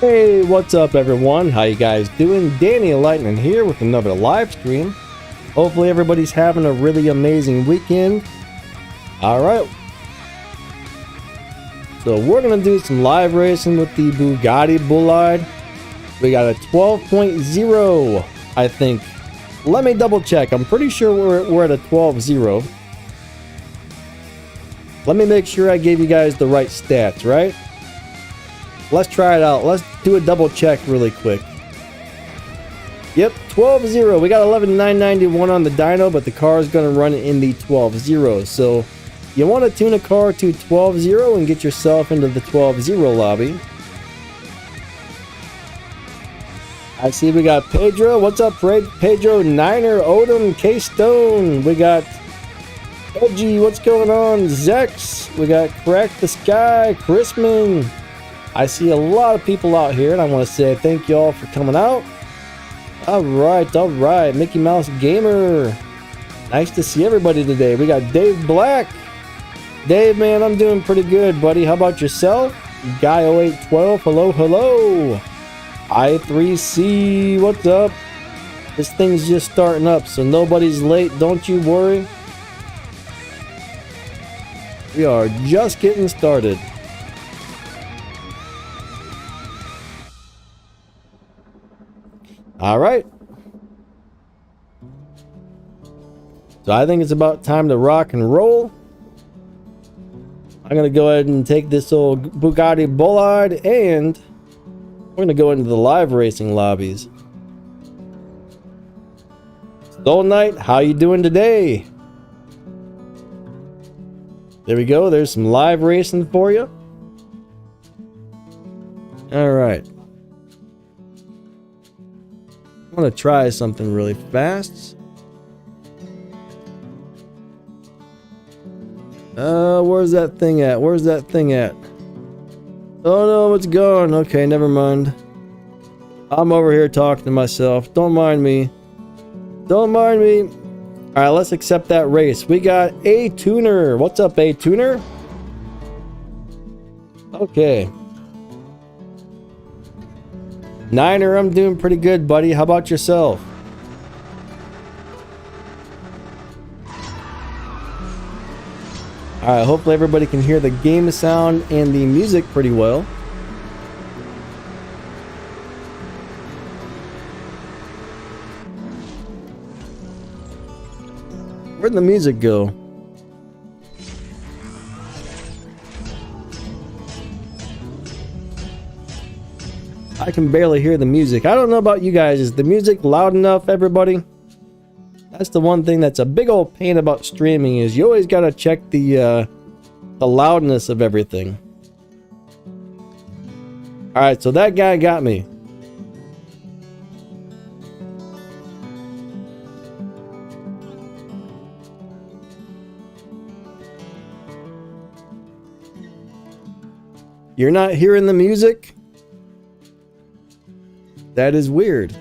Hey, what's up everyone? How you guys doing? Danny Lightning here with another live stream. Hopefully everybody's having a really amazing weekend. Alright. So we're going to do some live racing with the Bugatti Bollard. We got a 12.0, I think. Let me double check. I'm pretty sure we're at a 12.0. Let me make sure I gave you guys the right stats, right? Let's try it out. Let's do a double check really quick. Yep, 12.0. We got 11,991 on the dyno, but the car is going to run in the 12.0. So you want to tune a car to 12.0 and get yourself into the 12.0 lobby. I see we got Pedro. What's up, Pedro? Niner, Odom, K-Stone. We got Edgy. What's going on? Zex. We got Crack the Sky, Chrisman. I see a lot of people out here, and I want to say thank you all for coming out. All right. Mickey Mouse Gamer. Nice to see everybody today. We got Dave Black. Dave, man, I'm doing pretty good, buddy. How about yourself? Guy0812, hello. I3C, what's up? This thing's just starting up, so nobody's late. Don't you worry. We are just getting started. All right. So I think it's about time to rock and roll. I'm going to go ahead and take this old Bugatti Bollard and we're going to go into the live racing lobbies. Soul Knight, how you doing today? There we go. There's some live racing for you. All right. I want to try something really fast. Where's that thing at? Oh no, it's gone. Okay, never mind. I'm over here talking to myself. Don't mind me. Alright, let's accept that race. We got A Tuner. What's up, A Tuner? Okay. Niner, I'm doing pretty good, buddy. How about yourself? Alright, hopefully everybody can hear the game sound and the music pretty well. Where'd the music go? I can barely hear the music. I don't know about you guys. Is the music loud enough, everybody? That's the one thing that's a big old pain about streaming is you always gotta check the loudness of everything. Alright, so that guy got me. You're not hearing the music? That is weird.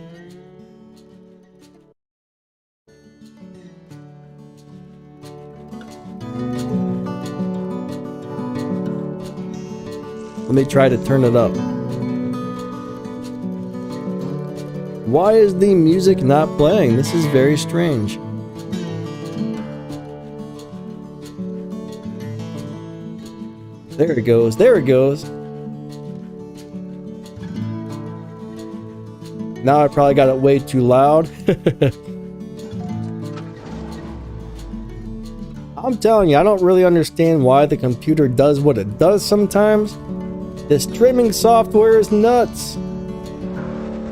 Let me try to turn it up. Why is the music not playing? This is very strange. There it goes. Now I probably got it way too loud. I'm telling you, I don't really understand why the computer does what it does sometimes. This streaming software is nuts.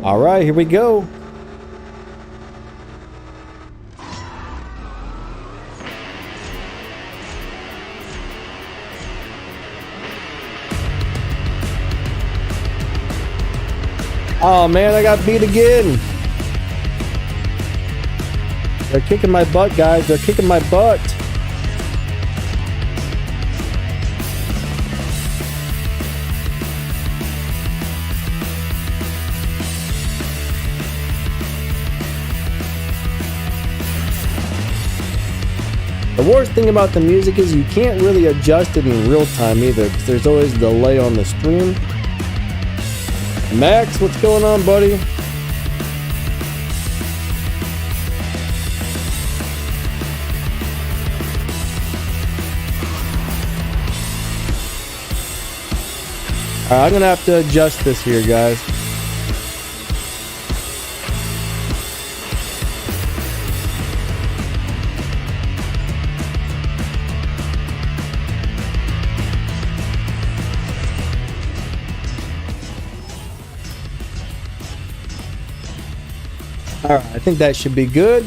Alright, here we go. Oh man, I got beat again. They're kicking my butt, guys. They're kicking my butt. The worst thing about the music is you can't really adjust it in real time either, because there's always a delay on the stream. Max, what's going on, buddy? Alright, I'm gonna have to adjust this here, guys. Alright, I think that should be good.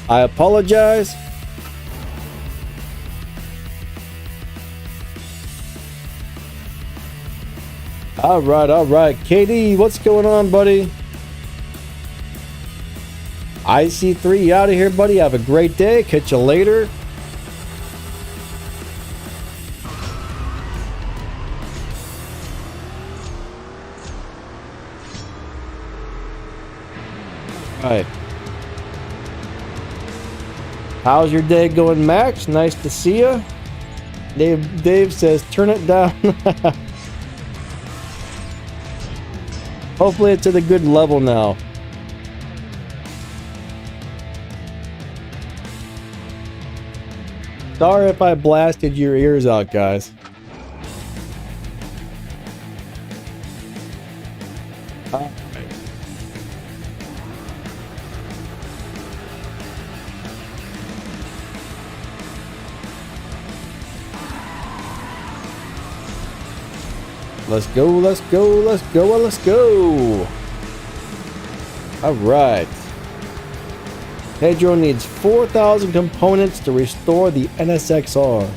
I apologize. Alright, alright. KD, what's going on, buddy? IC3, you out of here, buddy. Have a great day. Catch you later. Alright. How's your day going, Max? Nice to see you. Dave says, turn it down. Hopefully it's at a good level now. Sorry if I blasted your ears out, guys. Let's go, let's go, let's go, let's go. All right. Pedro needs 4,000 components to restore the NSXR.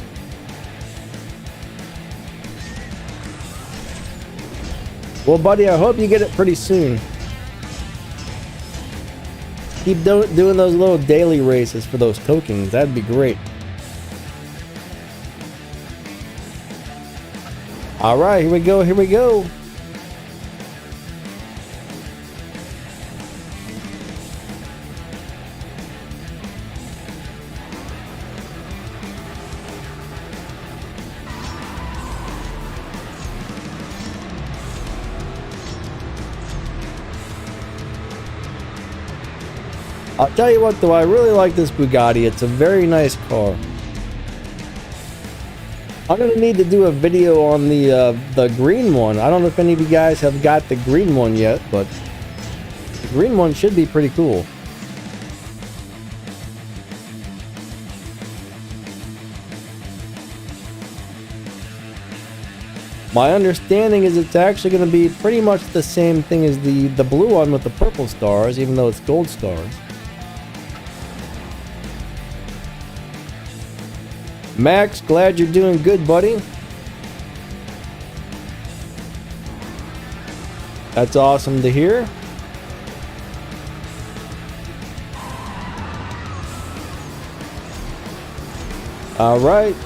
Well, buddy, I hope you get it pretty soon. Keep doing those little daily races for those tokens. That'd be great. All right, here we go, here we go. I'll tell you what though, I really like this Bugatti. It's a very nice car. I'm gonna need to do a video on the green one. I don't know if any of you guys have got the green one yet, but the green one should be pretty cool. My understanding is it's actually going to be pretty much the same thing as the blue one with the purple stars, even though it's gold stars. Max, glad you're doing good, buddy. That's awesome to hear. All right.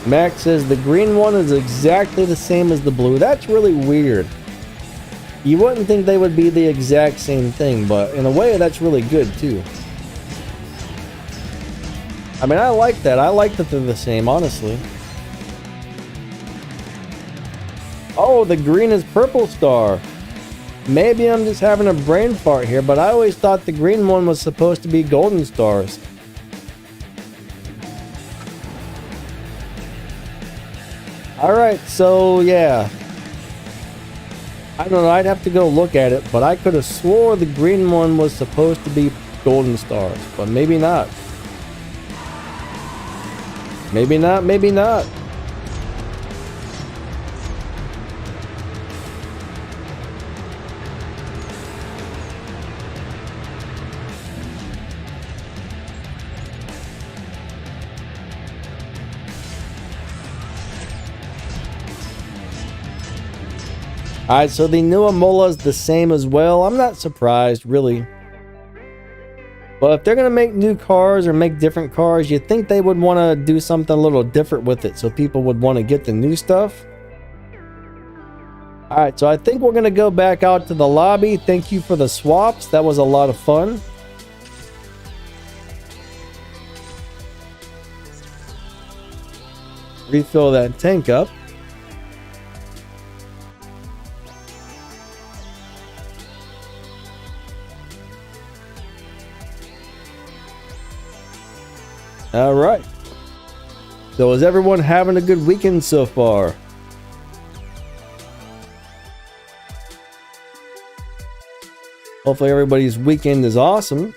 Max says the green one is exactly the same as the blue. That's really weird. You wouldn't think they would be the exact same thing, but in a way that's really good too. I mean, I like that. I like that they're the same, honestly. Oh, the green is purple star. Maybe I'm just having a brain fart here, but I always thought the green one was supposed to be golden stars. Alright, so yeah. I don't know, I'd have to go look at it, but I could have swore the green one was supposed to be golden stars, but maybe not. Maybe not, maybe not. Alright, so the new Amola is the same as well. I'm not surprised, really. But if they're going to make new cars or make different cars, you'd think they would want to do something a little different with it so people would want to get the new stuff. Alright, so I think we're going to go back out to the lobby. Thank you for the swaps. That was a lot of fun. refill that tank up. All right. So is everyone having a good weekend so far? Hopefully everybody's weekend is awesome.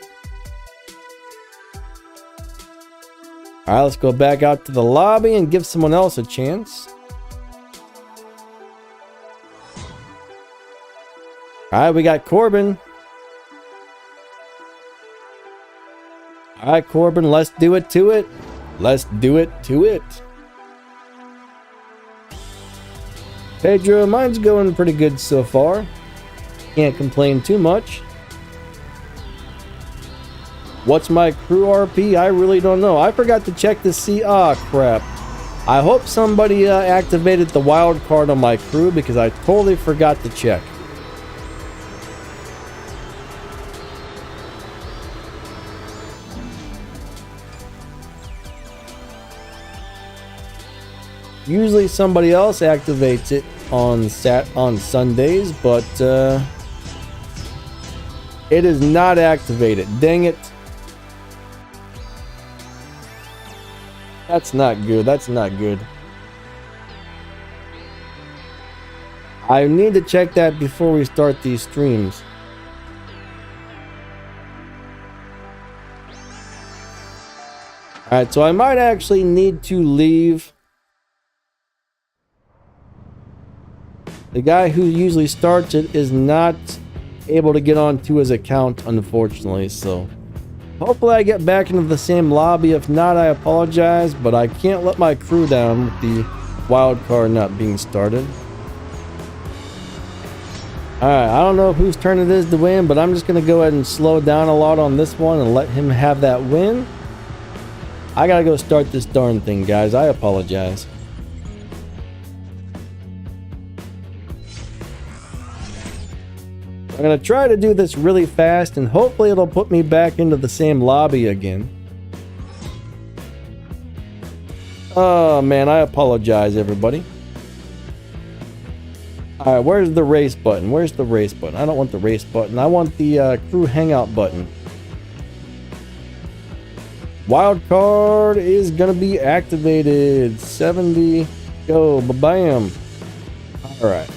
All right, let's go back out to the lobby and give someone else a chance. All right, we got Corbin. All right, Corbin, let's do it to it. Let's do it to it. Pedro, mine's going pretty good so far. Can't complain too much. What's my crew RP? I really don't know. I forgot to check to see. Ah, crap. I hope somebody activated the wild card on my crew because I totally forgot to check. Usually somebody else activates it on Sundays, but it is not activated. Dang it. That's not good. That's not good. I need to check that before we start these streams. Alright, so I might actually need to leave. The guy who usually starts it is not able to get onto his account, unfortunately, so hopefully I get back into the same lobby. If not, I apologize, but I can't let my crew down with the wild card not being started. Alright, I don't know whose turn it is to win, but I'm just going to go ahead and slow down a lot on this one and let him have that win. I gotta go start this darn thing, guys. I apologize. I'm going to try to do this really fast and hopefully it'll put me back into the same lobby again. Oh man, I apologize everybody. Alright, where's the race button? Where's the race button? I don't want the race button. I want the crew hangout button. Wild card is going to be activated. 70. Go. Ba-bam. Alright.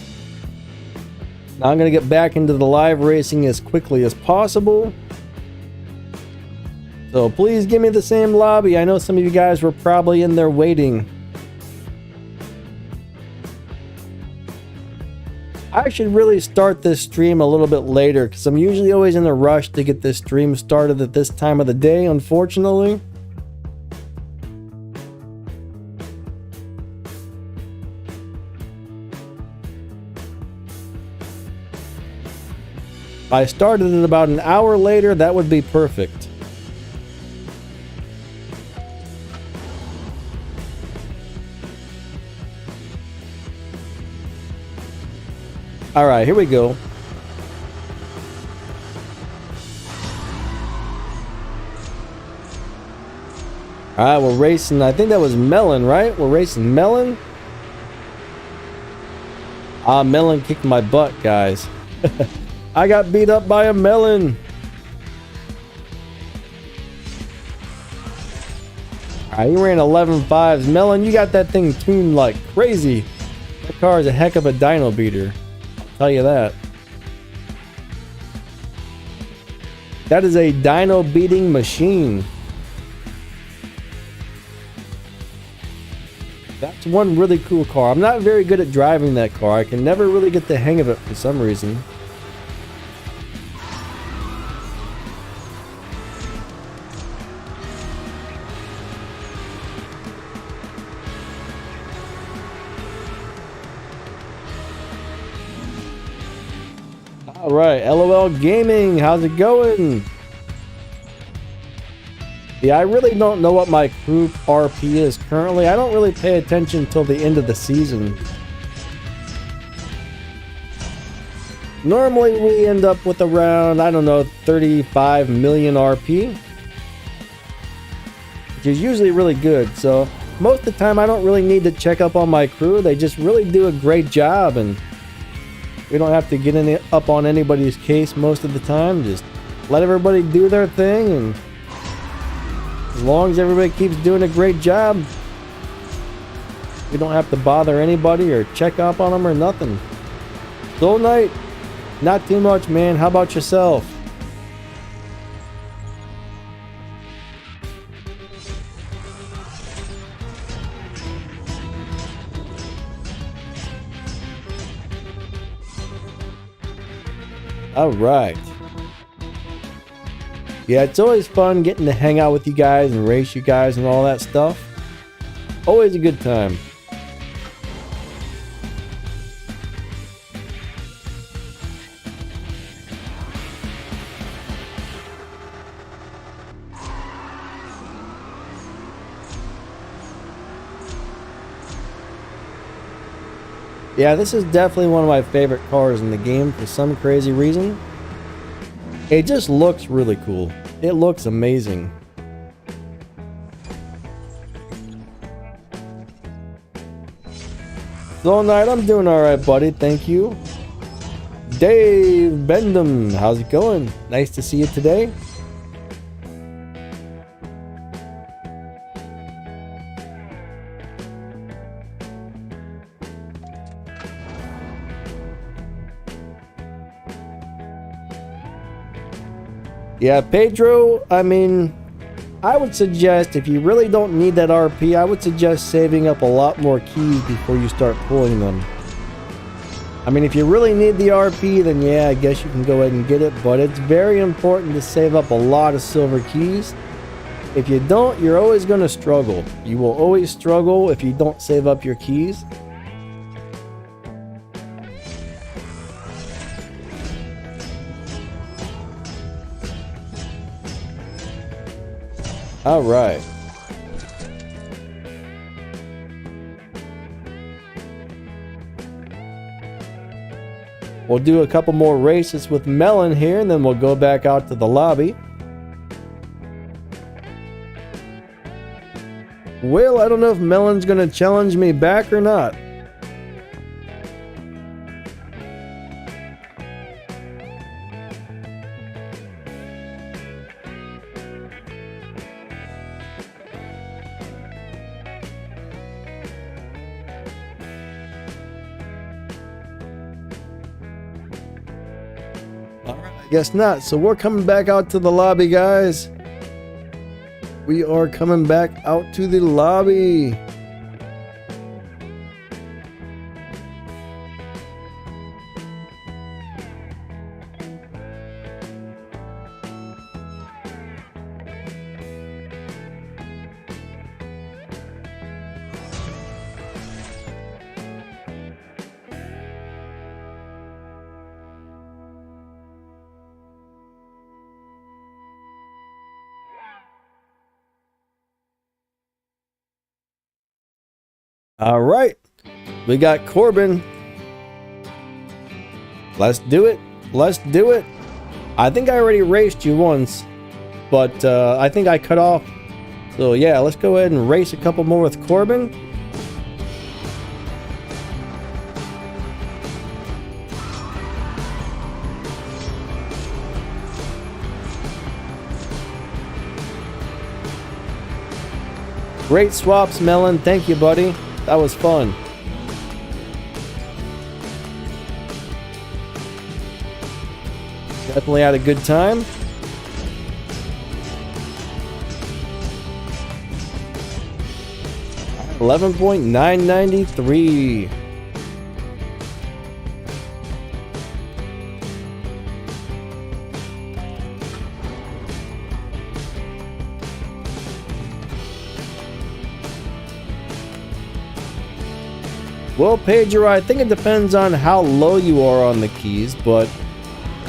Now I'm going to get back into the live racing as quickly as possible. So please give me the same lobby. I know some of you guys were probably in there waiting. I should really start this stream a little bit later because I'm usually always in a rush to get this stream started at this time of the day, unfortunately. If I started it about an hour later, that would be perfect. All right, here we go. All right, we're racing. I think that was Melon, right? We're racing Melon. Ah, Melon kicked my butt, guys. I got beat up by a Melon. All right, you ran 11.5s. Melon, you got that thing tuned like crazy. That car is a heck of a dyno beater. I'll tell you that. That is a dyno beating machine. That's one really cool car. I'm not very good at driving that car. I can never really get the hang of it for some reason. All right, LOL Gaming, how's it going? Yeah, I really don't know what my crew RP is currently. I don't really pay attention until the end of the season. Normally we end up with around, I don't know, 35 million RP, which is usually really good. So most of the time I don't really need to check up on my crew. They just really do a great job, and we don't have to get up on anybody's case most of the time. Just let everybody do their thing, and as long as everybody keeps doing a great job, we don't have to bother anybody or check up on them or nothing. Soul Knight, not too much, man. How about yourself? All right. Yeah, it's always fun getting to hang out with you guys and race you guys and all that stuff. Always a good time. Yeah, this is definitely one of my favorite cars in the game for some crazy reason. It just looks really cool. It looks amazing. Soul Knight, I'm doing alright, buddy. Thank you. Dave Bendham, how's it going? Nice to see you today. Yeah, Pedro, I mean, I would suggest if you really don't need that RP, I would suggest saving up a lot more keys before you start pulling them. I mean, if you really need the RP, then yeah, I guess you can go ahead and get it, but it's very important to save up a lot of silver keys. If you don't, you're always going to struggle. You will always struggle if you don't save up your keys. All right. We'll do a couple more races with Melon here, and then we'll go back out to the lobby. Well, I don't know if Melon's going to challenge me back or not. Guess not. So we're coming back out to the lobby, guys. We are coming back out to the lobby. All right, we got Corbin. Let's do it. Let's do it. I think I already raced you once, but I think I cut off. So yeah, let's go ahead and race a couple more with Corbin. Great swaps, Melon. Thank you, buddy. That was fun. Definitely had a good time. $11.993. Well, Pedro, I think it depends on how low you are on the keys, but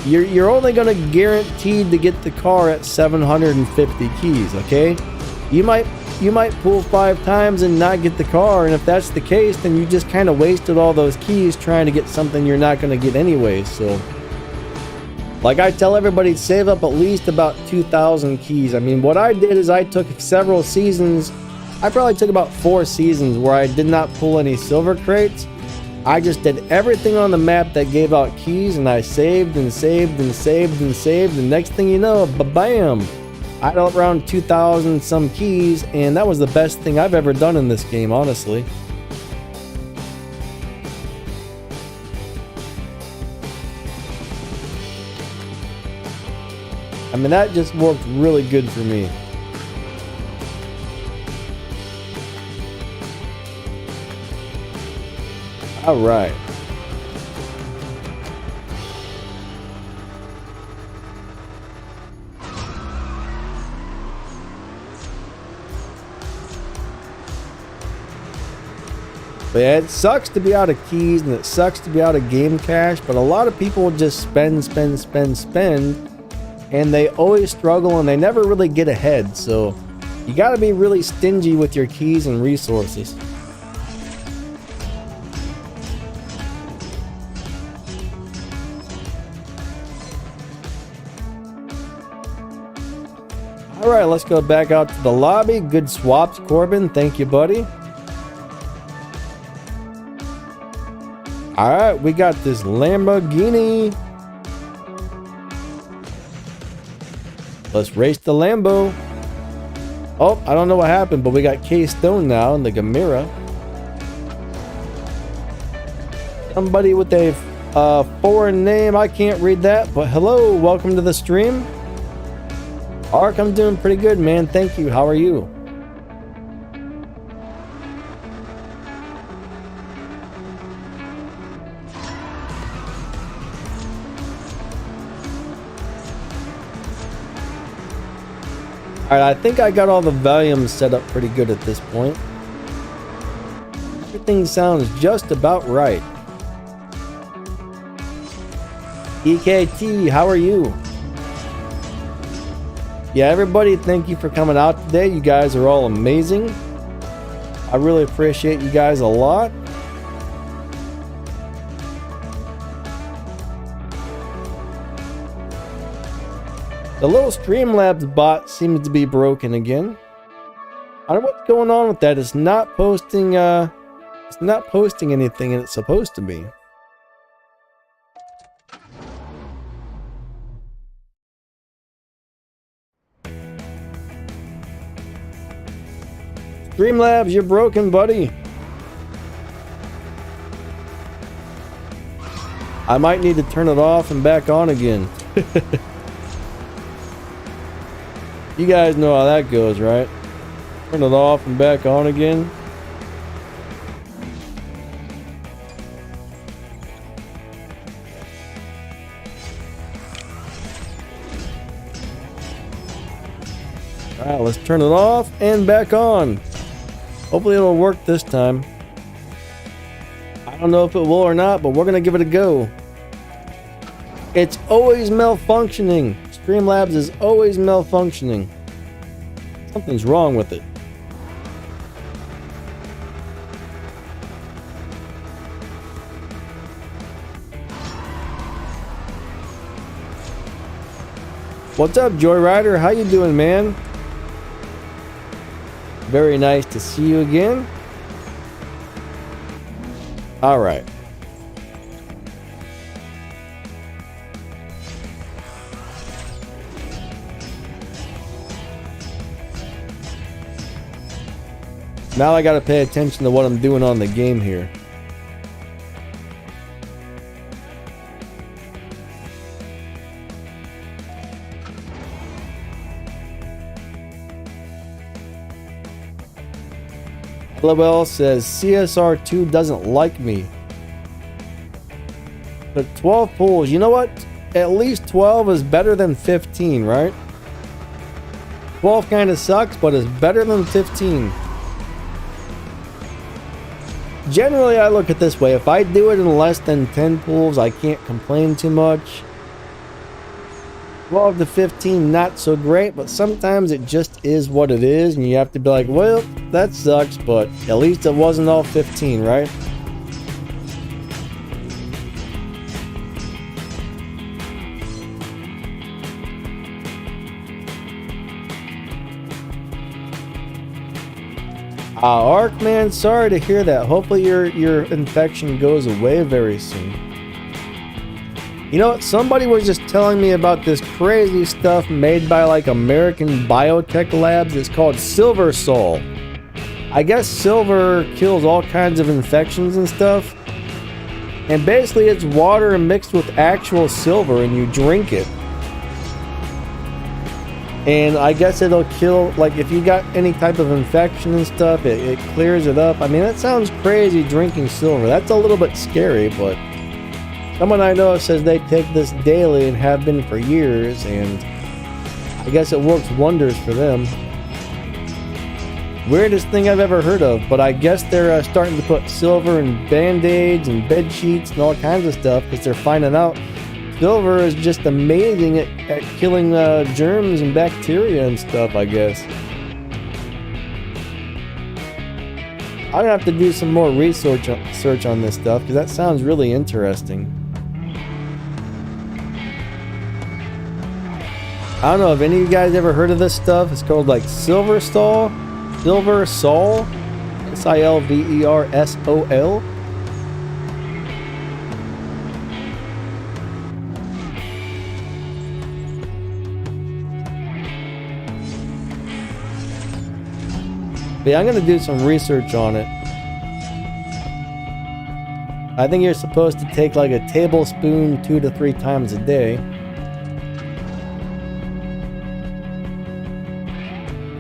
you're only going to guaranteed to get the car at 750 keys, okay? You might pull 5 times and not get the car, and if that's the case, then you just kind of wasted all those keys trying to get something you're not going to get anyways. So like I tell everybody, save up at least about 2,000 keys. I mean, what I did is I took several seasons I probably took about 4 seasons where I did not pull any silver crates. I just did everything on the map that gave out keys, and I saved and saved and saved and saved, and next thing you know, bam! I had around 2,000 some keys, and that was the best thing I've ever done in this game, honestly. I mean, that just worked really good for me. All right. But yeah, it sucks to be out of keys and it sucks to be out of game cash, but a lot of people just spend, and they always struggle and they never really get ahead. So you got to be really stingy with your keys and resources. All right, let's go back out to the lobby. Good swaps, Corbin. Thank you, buddy. All right, we got this Lamborghini. Let's race the Lambo. Oh, I don't know what happened, but we got K-Stone now in the Gamera. Somebody with a foreign name. I can't read that, but hello, welcome to the stream. Ark, I'm doing pretty good, man. Thank you. How are you? Alright, I think I got all the volumes set up pretty good at this point. Everything sounds just about right. EKT, how are you? Yeah, everybody, thank you for coming out today. You guys are all amazing. I really appreciate you guys a lot. The little Streamlabs bot seems to be broken again. I don't know what's going on with that. It's not posting anything and it's supposed to be. Streamlabs, you're broken, buddy. I might need to turn it off and back on again. You guys know how that goes, right? Turn it off and back on again. Alright, let's turn it off and back on. Hopefully it'll work this time. I don't know if it will or not, but we're gonna give it a go. It's always malfunctioning. Streamlabs is always malfunctioning. Something's wrong with it. What's up, Joyrider? How you doing, man? Very nice to see you again. All right. Now I gotta pay attention to what I'm doing on the game here. LOL says CSR2 doesn't like me. But 12 pulls, you know what? At least 12 is better than 15, right? 12 kind of sucks, but it's better than 15. Generally, I look at it this way. If I do it in less than 10 pulls, I can't complain too much. 12 to 15, not so great, but sometimes it just is what it is, and you have to be like, well, that sucks, but at least it wasn't all 15, right? Ark, man, sorry to hear that. Hopefully your infection goes away very soon. You know what? Somebody was just telling me about this crazy stuff made by like American biotech labs. It's called Silver Sol. I guess silver kills all kinds of infections and stuff. And basically it's water mixed with actual silver and you drink it. And I guess it'll kill, like if you got any type of infection and stuff, it clears it up. I mean, that sounds crazy, drinking silver. That's a little bit scary, but someone I know says they take this daily and have been for years, and I guess it works wonders for them. Weirdest thing I've ever heard of, but I guess they're starting to put silver in band-aids and bed sheets and all kinds of stuff because they're finding out silver is just amazing at killing germs and bacteria and stuff, I guess. I'm gonna have to do some more research on this stuff because that sounds really interesting. I don't know if any of you guys ever heard of this stuff. It's called like Silver Sol, S-I-L-V-E-R-S-O-L. But yeah, I'm going to do some research on it. I think you're supposed to take like a tablespoon 2 to 3 times a day.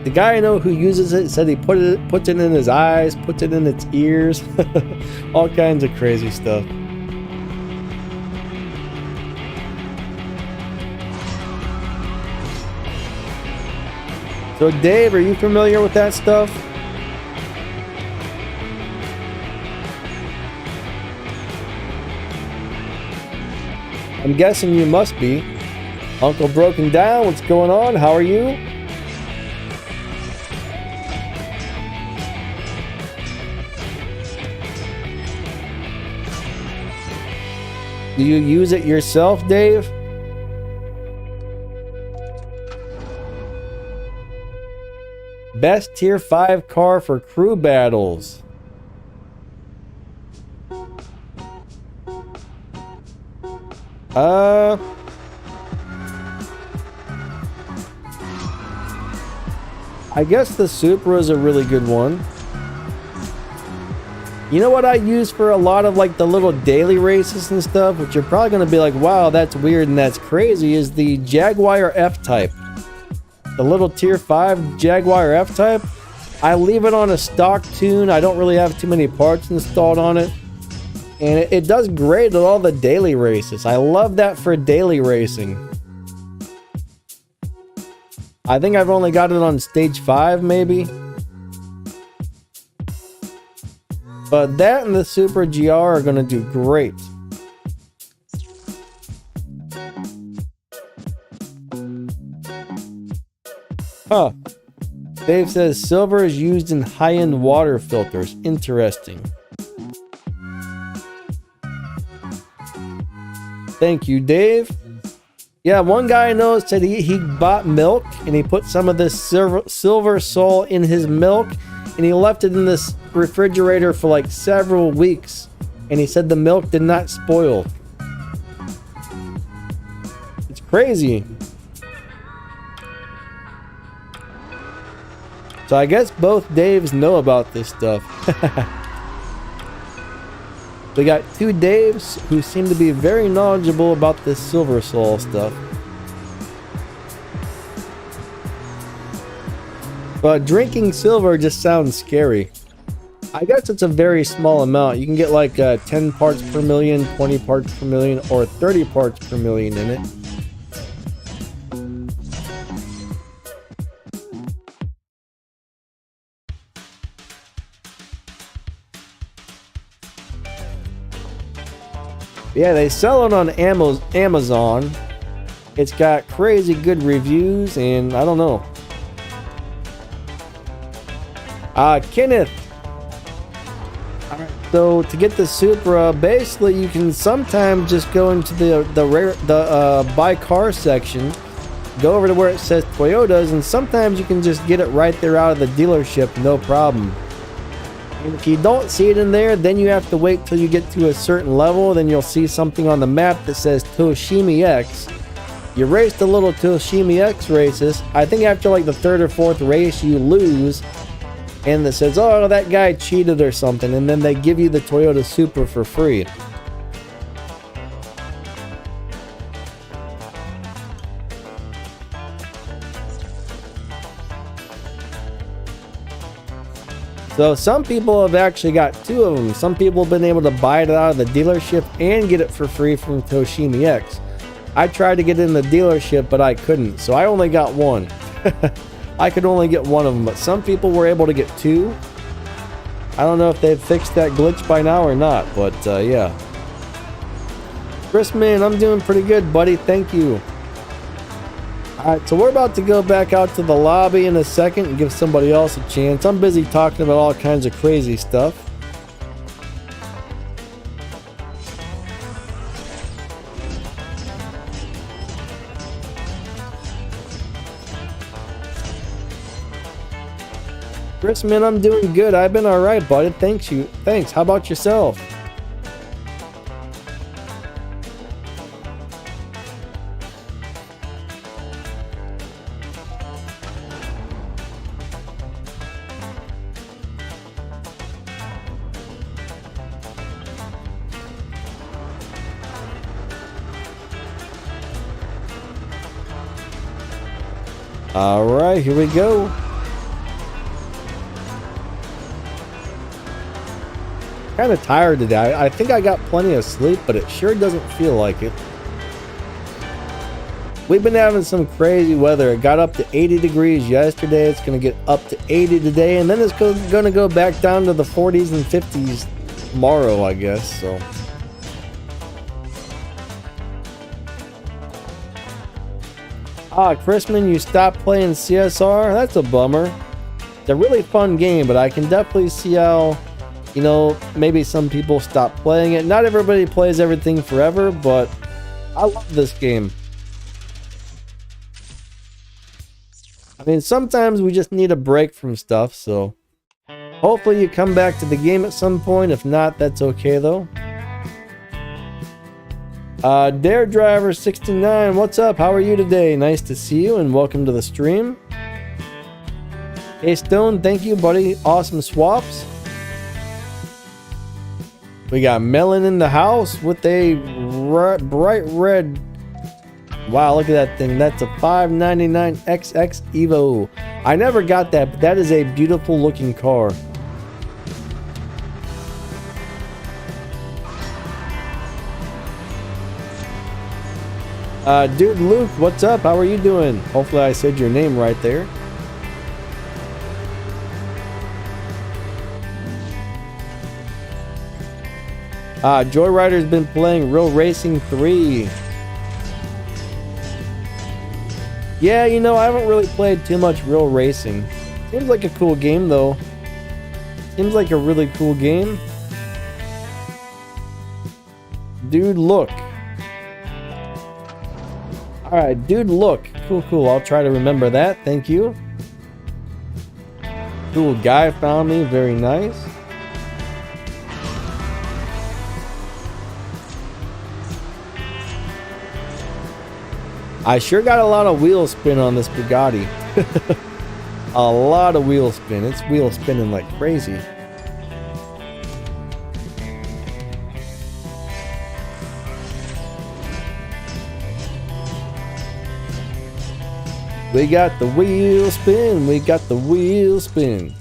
The guy I know who uses it said he puts it in his eyes, puts it in its ears. All kinds of crazy stuff. So Dave, are you familiar with that stuff? I'm guessing you must be. Uncle Broken Down, what's going on? How are you? Do you use it yourself, Dave? Best tier 5 car for crew battles. I guess the Supra is a really good one. You know what I use for a lot of like the little daily races and stuff, which you're probably going to be like, wow, that's weird and that's crazy, is the Jaguar F-Type. The little tier 5 Jaguar F-Type. I leave it on a stock tune. I don't really have too many parts installed on it. And it does great at all the daily races. I love that for daily racing. I think I've only got it on stage 5 maybe. But that and the Super GR are going to do great. Huh. Dave says silver is used in high-end water filters. Interesting. Thank you, Dave. Yeah, one guy I know said he bought milk and he put some of this Silver Sol in his milk and he left it in this refrigerator for like several weeks, and he said the milk did not spoil. It's crazy. So I guess both Daves know about this stuff. We got 2 Daves who seem to be very knowledgeable about this Silver Sol stuff. But drinking silver just sounds scary. I guess it's a very small amount. You can get like 10 parts per million, 20 parts per million, or 30 parts per million in it. Yeah, they sell it on Amazon. It's got crazy good reviews, and I don't know. Kenneth. Alright, so to get the Supra, basically you can sometimes just go into the buy car section, go over to where it says Toyotas, and sometimes you can just get it right there out of the dealership, no problem. And if you don't see it in there, then you have to wait till you get to a certain level. Then you'll see something on the map that says Toshimi X. You race the little Toshimi X races. I think after like the third or fourth race, you lose. And it says, oh, that guy cheated or something. And then they give you the Toyota Supra for free. So some people have actually got 2 of them. Some people have been able to buy it out of the dealership and get it for free from Toshimi X. I tried to get it in the dealership, but I couldn't. So I only got 1. I could only get 1 of them, but some people were able to get 2. I don't know if they've fixed that glitch by now or not, but yeah. Chris, man, I'm doing pretty good, buddy. Thank you. Alright, so we're about to go back out to the lobby in a second and give somebody else a chance. I'm busy talking about all kinds of crazy stuff. Chris, man, I'm doing good. I've been alright, buddy. Thanks. How about yourself? Alright, here we go. Kind of tired today. I think I got plenty of sleep, but it sure doesn't feel like it. We've been having some crazy weather. It got up to 80 degrees yesterday. It's going to get up to 80 today, and then it's going to go back down to the 40s and 50s tomorrow, I guess. So. Chrisman, you stopped playing CSR? That's a bummer. It's a really fun game, but I can definitely see how, you know, maybe some people stop playing it. Not everybody plays everything forever, but I love this game. I mean, sometimes we just need a break from stuff, so hopefully you come back to the game at some point. If not, that's okay, though. Dare Driver 69, what's up? How are you today? Nice to see you and welcome to the stream. Hey Stone, thank you, buddy. Awesome swaps. We got Melon in the house with a bright red. Wow, look at that thing. That's a 599 XX Evo. I never got that, but that is a beautiful looking car. Dude Luke, what's up? How are you doing? Hopefully I said your name right there. Joyrider's been playing Real Racing 3. Yeah, you know, I haven't really played too much Real Racing. Seems like a cool game, though. Seems like a really cool game. Dude, look. Alright, dude, look. Cool. I'll try to remember that. Thank you. Cool guy found me. Very nice. I sure got a lot of wheel spin on this Bugatti. A lot of wheel spin. It's wheel spinning like crazy. We got the wheel spin. We got the wheel spin.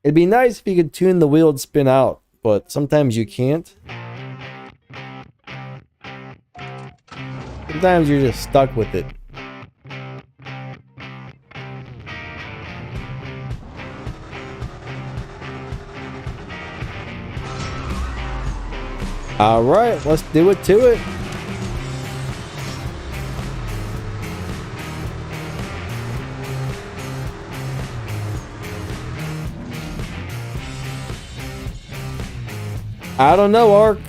It'd be nice if you could tune the wheel to spin out, but sometimes you can't. Sometimes you're just stuck with it. Alright, let's do it to it. I don't know, Ark.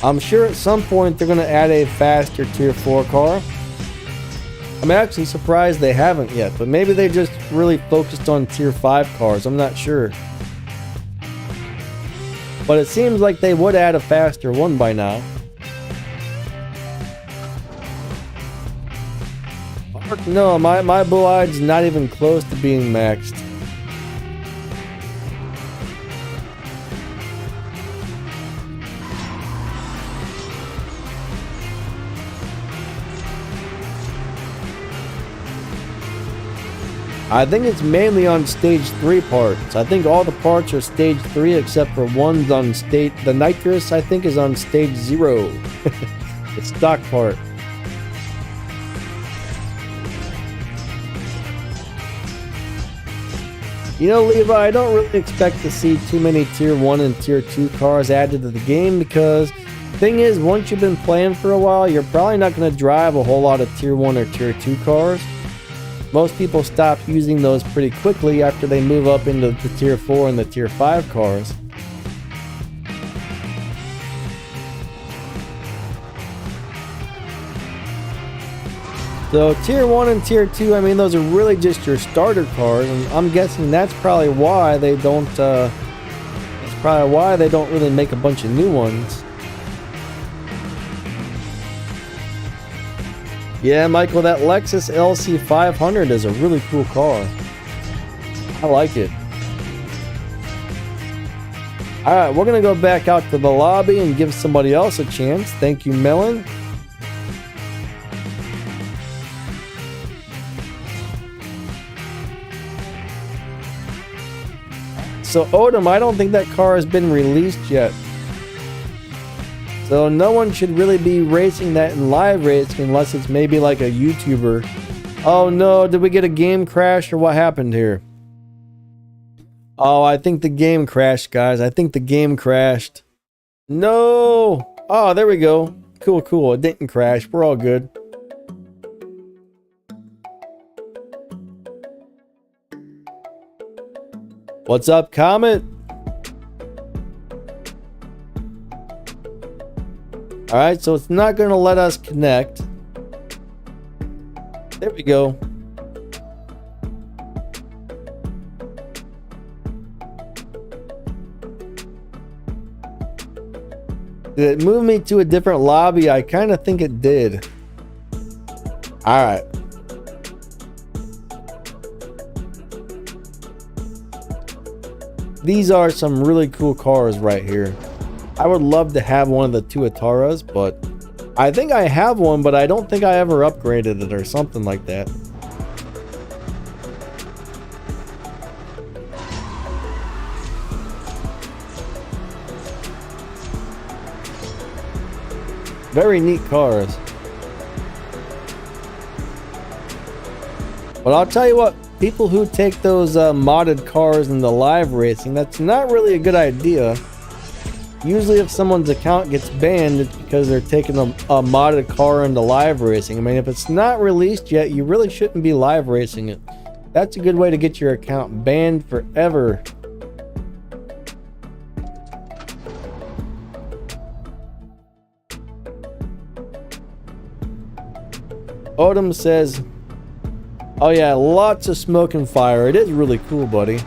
I'm sure at some point they're going to add a faster Tier 4 car. I'm actually surprised they haven't yet, but maybe they just really focused on tier 5 cars. I'm not sure. But it seems like they would add a faster one by now. No, my Blue-Eye's not even close to being maxed. I think it's mainly on stage 3 parts. I think all the parts are stage 3 except for one's on stage... The nitrous, I think, is on stage 0. The stock part. You know, Levi, I don't really expect to see too many tier 1 and tier 2 cars added to the game because the thing is, once you've been playing for a while, you're probably not going to drive a whole lot of tier 1 or tier 2 cars. Most people stop using those pretty quickly after they move up into the tier 4 and the tier 5 cars. So tier 1 and tier 2, I mean, those are really just your starter cars, and I'm guessing that's probably why they don't really make a bunch of new ones. Yeah, Michael, that Lexus LC500 is a really cool car. I like it. Alright, we're going to go back out to the lobby and give somebody else a chance. Thank you, Melon. So, Odom, I don't think that car has been released yet. So no one should really be racing that in live racing unless it's maybe like a YouTuber. Oh no, did we get a game crash or what happened here? Oh, I think the game crashed, guys. I think the game crashed. No! Oh, there we go. Cool, cool. It didn't crash. We're all good. What's up, Comet? Alright, so it's not going to let us connect. There we go. Did it move me to a different lobby? I kind of think it did. Alright. These are some really cool cars right here. I would love to have one of the two Ataras, but I think I have one, but I don't think I ever upgraded it or something like that. Very neat cars. But I'll tell you what, people who take those modded cars into live racing, that's not really a good idea. Usually if someone's account gets banned, it's because they're taking a modded car into live racing. I mean, if it's not released yet, you really shouldn't be live racing it. That's a good way to get your account banned forever. Odom says, oh yeah, lots of smoke and fire. It is really cool, buddy.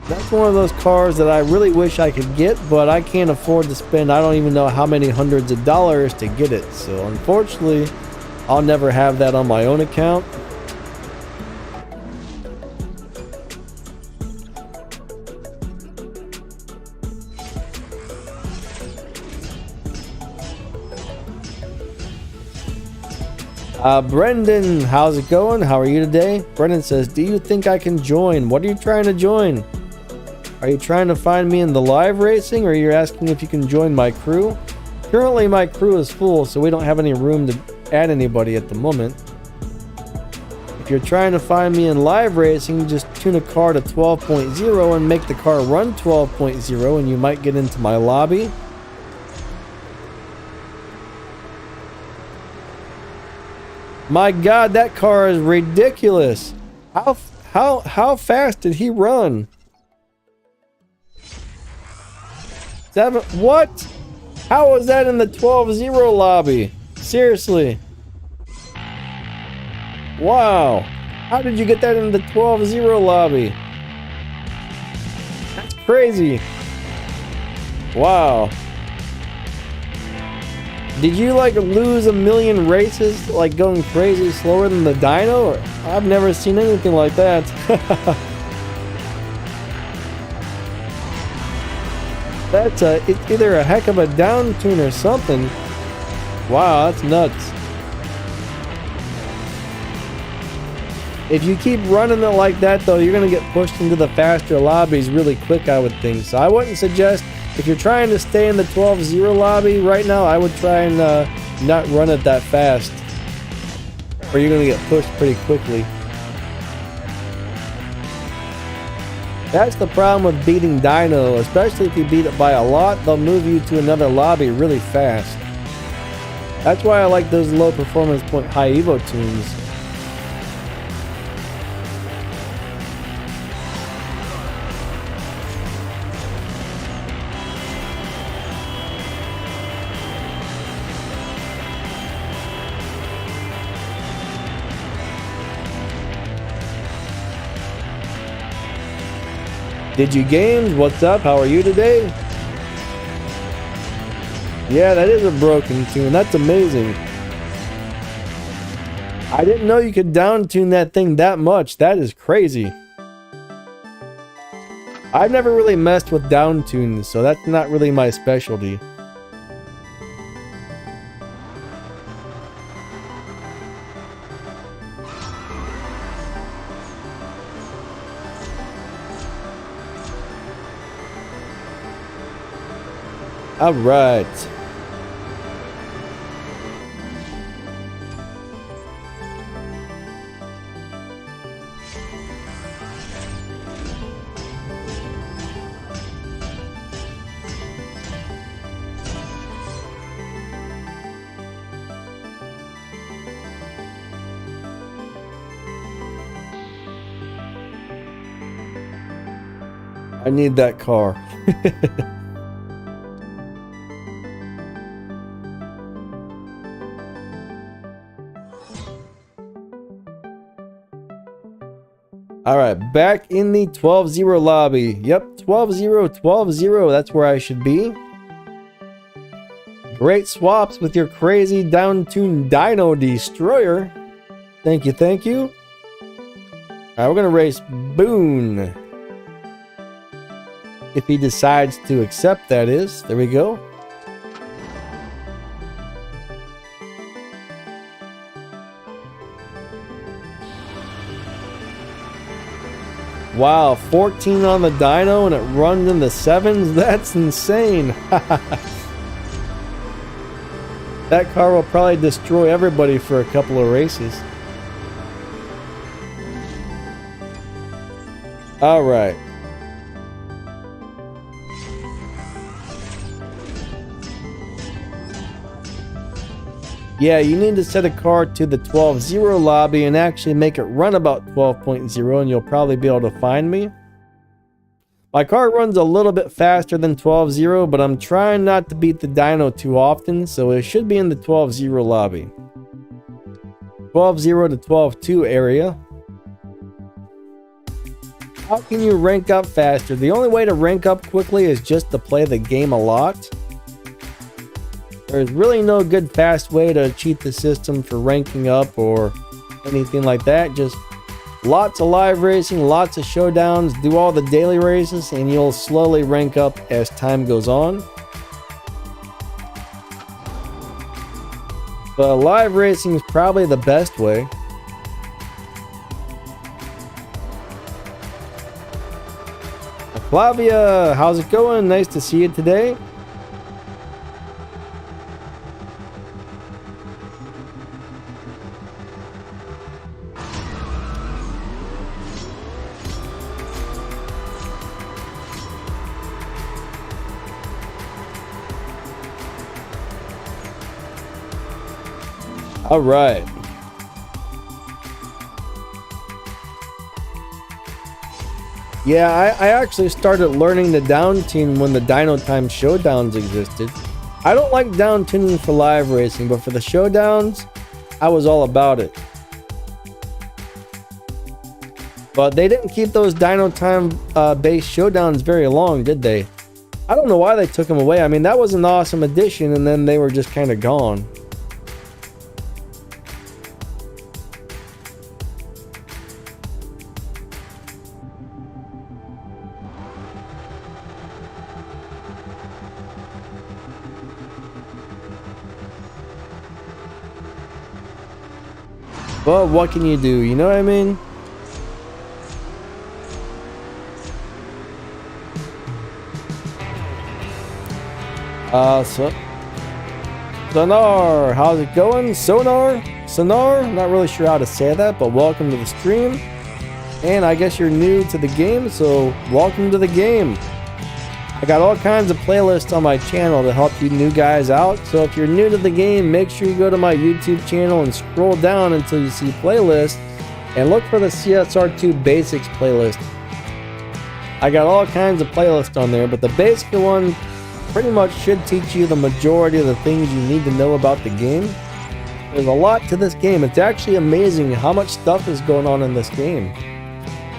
That's one of those cars that I really wish I could get, but I can't afford to spend, I don't even know how many hundreds of dollars to get it. So unfortunately, I'll never have that on my own account. Brendan, how's it going? How are you today? Brendan says, do you think I can join? What are you trying to join? Are you trying to find me in the live racing, or you're asking if you can join my crew? Currently my crew is full, so we don't have any room to add anybody at the moment. If you're trying to find me in live racing, just tune a car to 12.0 and make the car run 12.0 and you might get into my lobby. My God, that car is ridiculous. How fast did he run? What? How was that in the 12.0 lobby? Seriously. Wow. How did you get that in the 12-0 lobby? That's crazy. Wow. Did you like lose a million races, like going crazy slower than the dyno? Or, I've never seen anything like that. It's either a heck of a down tune or something. Wow, that's nuts. If you keep running it like that though, you're gonna get pushed into the faster lobbies really quick, I would think. So I wouldn't suggest, if you're trying to stay in the 12-0 lobby right now, I would try and not run it that fast, or you're gonna get pushed pretty quickly. That's the problem with beating Dyno, especially if you beat it by a lot, they'll move you to another lobby really fast. That's why I like those low performance point high Evo tunes. Did you games? What's up? How are you today? Yeah, that is a broken tune. That's amazing. I didn't know you could down tune that thing that much. That is crazy. I've never really messed with down tunes, so that's not really my specialty. All right. I need that car. Alright, back in the 12-0 lobby. Yep, 12-0, 12-0, that's where I should be. Great swaps with your crazy down-tuned Dyno Destroyer. Thank you, thank you. Alright, we're gonna race Boone. If he decides to accept, that is. There we go. Wow, 14 on the dyno and it runs in the 7s? That's insane. That car will probably destroy everybody for a couple of races. Alright. Yeah, you need to set a car to the 12-0 lobby and actually make it run about 12.0 and you'll probably be able to find me. My car runs a little bit faster than 12-0, but I'm trying not to beat the dyno too often, so it should be in the 12-0 lobby. 12-0 to 12-2 area. How can you rank up faster? The only way to rank up quickly is just to play the game a lot. There's really no good fast way to cheat the system for ranking up or anything like that. Just lots of live racing, lots of showdowns, do all the daily races, and you'll slowly rank up as time goes on. But live racing is probably the best way. Flavia, how's it going? Nice to see you today. All right. Yeah, I actually started learning the down tune when the Dyno Time showdowns existed. I don't like down tuning for live racing, but for the showdowns, I was all about it. But they didn't keep those Dino Time based showdowns very long, did they? I don't know why they took them away. I mean, that was an awesome addition, and then they were just kind of gone. But what can you do? You know what I mean? Sonar, how's it going? Sonar? Not really sure how to say that, but welcome to the stream. And I guess you're new to the game, so welcome to the game. I got all kinds of playlists on my channel to help you new guys out, so if you're new to the game, make sure you go to my YouTube channel and scroll down until you see playlists, and look for the CSR2 Basics playlist. I got all kinds of playlists on there, but the basic one pretty much should teach you the majority of the things you need to know about the game. There's a lot to this game. It's actually amazing how much stuff is going on in this game.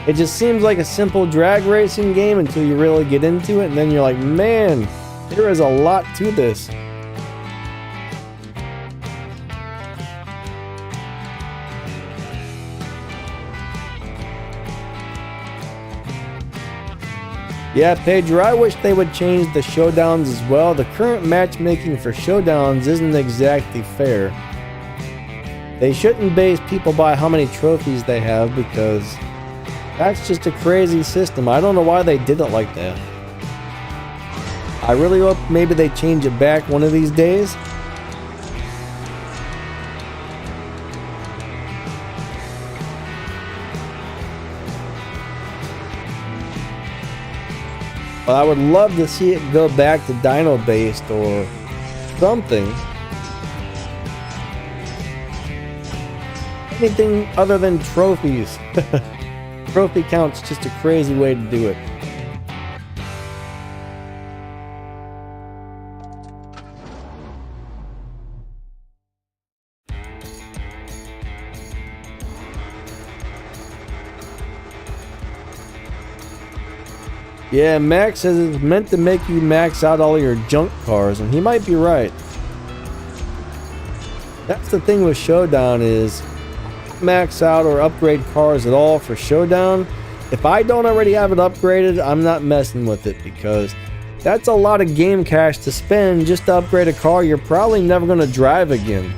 It just seems like a simple drag racing game until you really get into it, and then you're like, man, there is a lot to this. Yeah, Pedro, I wish they would change the showdowns as well. The current matchmaking for showdowns isn't exactly fair. They shouldn't base people by how many trophies they have, because that's just a crazy system. I don't know why they did it like that. I really hope maybe they change it back one of these days. But I would love to see it go back to Dino based or something. Anything other than trophies. Trophy count's just a crazy way to do it. Yeah, Max says it's meant to make you max out all your junk cars, and he might be right. That's the thing with Showdown is max out or upgrade cars at all for Showdown. If I don't already have it upgraded, I'm not messing with it, because that's a lot of game cash to spend just to upgrade a car you're probably never going to drive again.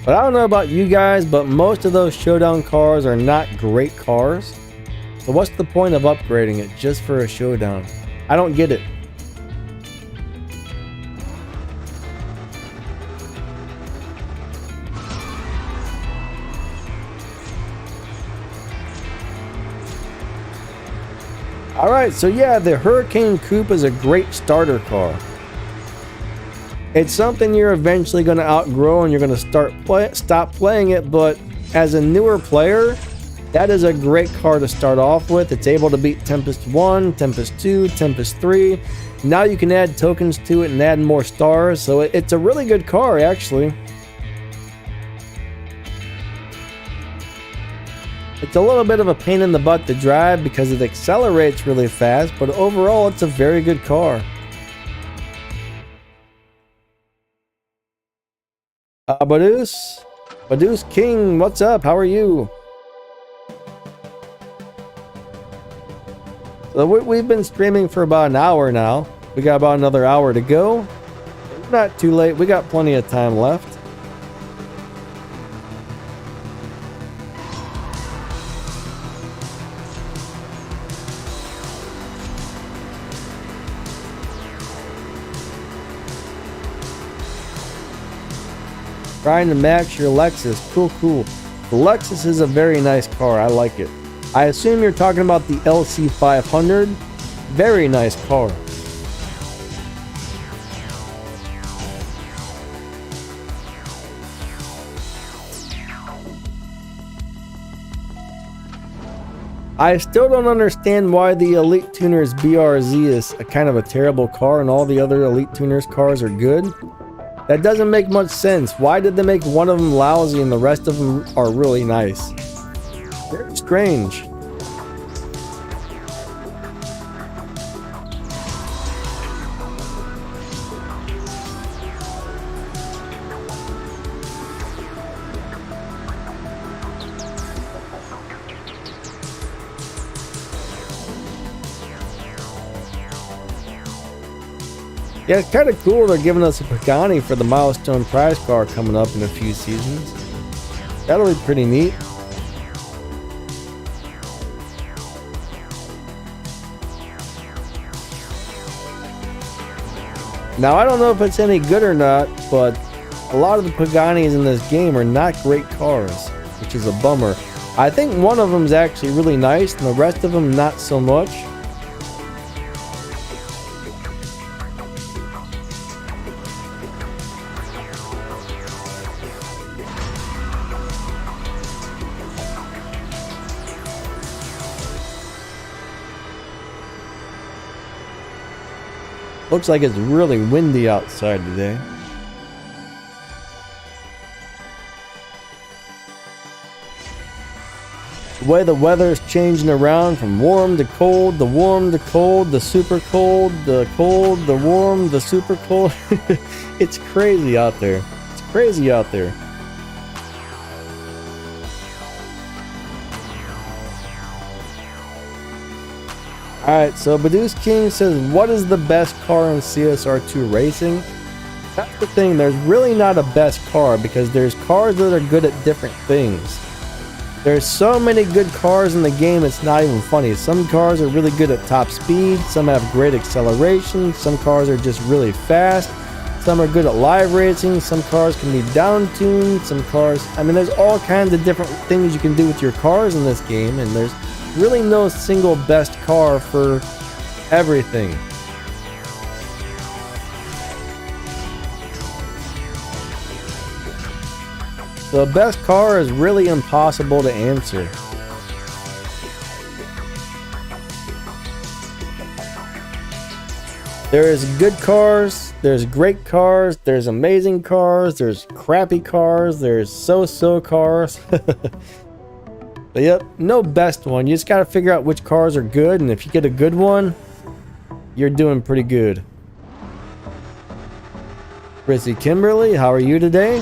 But I don't know about you guys, but most of those Showdown cars are not great cars. So what's the point of upgrading it just for a Showdown? I don't get it. Alright, so yeah, the Hurricane Coupe is a great starter car. It's something you're eventually going to outgrow and you're going to stop playing it, but as a newer player, that is a great car to start off with. It's able to beat Tempest 1, Tempest 2, Tempest 3. Now you can add tokens to it and add more stars, so it's a really good car, actually. It's a little bit of a pain in the butt to drive because it accelerates really fast, but overall it's a very good car. Badus King, what's up? How are you? So we've been streaming for about an hour now. We got about another hour to go. Not too late. We got plenty of time left. Trying to max your Lexus. Cool. The Lexus is a very nice car. I like it. I assume you're talking about the LC500. Very nice car. I still don't understand why the Elite Tuners BRZ is a kind of a terrible car and all the other Elite Tuners cars are good. That doesn't make much sense. Why did they make one of them lousy and the rest of them are really nice? Very strange. Yeah, it's kind of cool they're giving us a Pagani for the milestone prize car coming up in a few seasons. That'll be pretty neat. Now, I don't know if it's any good or not, but a lot of the Paganis in this game are not great cars, which is a bummer. I think one of them is actually really nice, and the rest of them not so much. Looks like it's really windy outside today. The way the weather is changing around from warm to cold, the warm to cold, the super cold, the warm, the super cold. It's crazy out there. It's crazy out there. Alright, so Badoo's King says, what is the best car in CSR2 racing? That's the thing, there's really not a best car because there's cars that are good at different things. There's so many good cars in the game, it's not even funny. Some cars are really good at top speed, some have great acceleration, some cars are just really fast, some are good at live racing, some cars can be down-tuned, some cars... I mean, there's all kinds of different things you can do with your cars in this game, and there's really no single best car for everything. The best car is really impossible to answer. There's good cars, there's great cars, there's amazing cars, there's crappy cars, there's so-so cars. But yep, no best one. You just gotta figure out which cars are good, and if you get a good one, you're doing pretty good. Chrissy Kimberly, how are you today?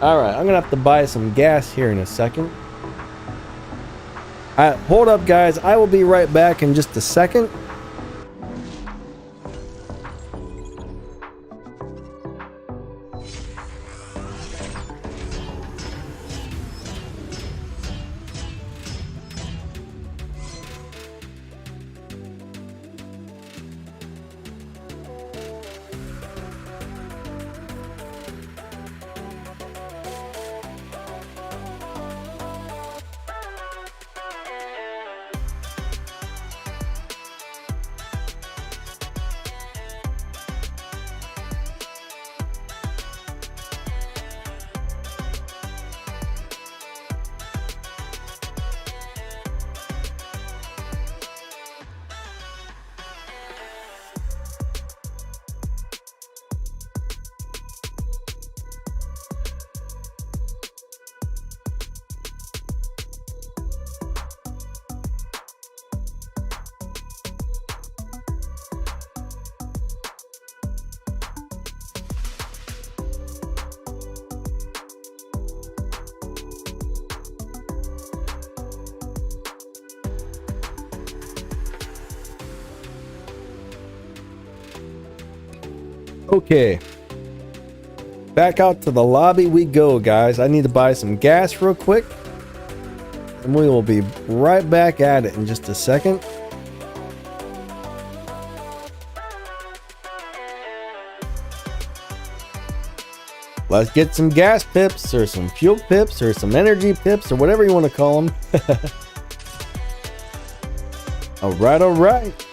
Alright, I'm gonna have to buy some gas here in a second. Alright, hold up guys, I will be right back in just a second. Okay, back out to the lobby we go, guys. I need to buy some gas real quick, and we will be right back at it in just a second. Let's get some gas pips, or some fuel pips, or some energy pips, or whatever you want to call them. All right, all right.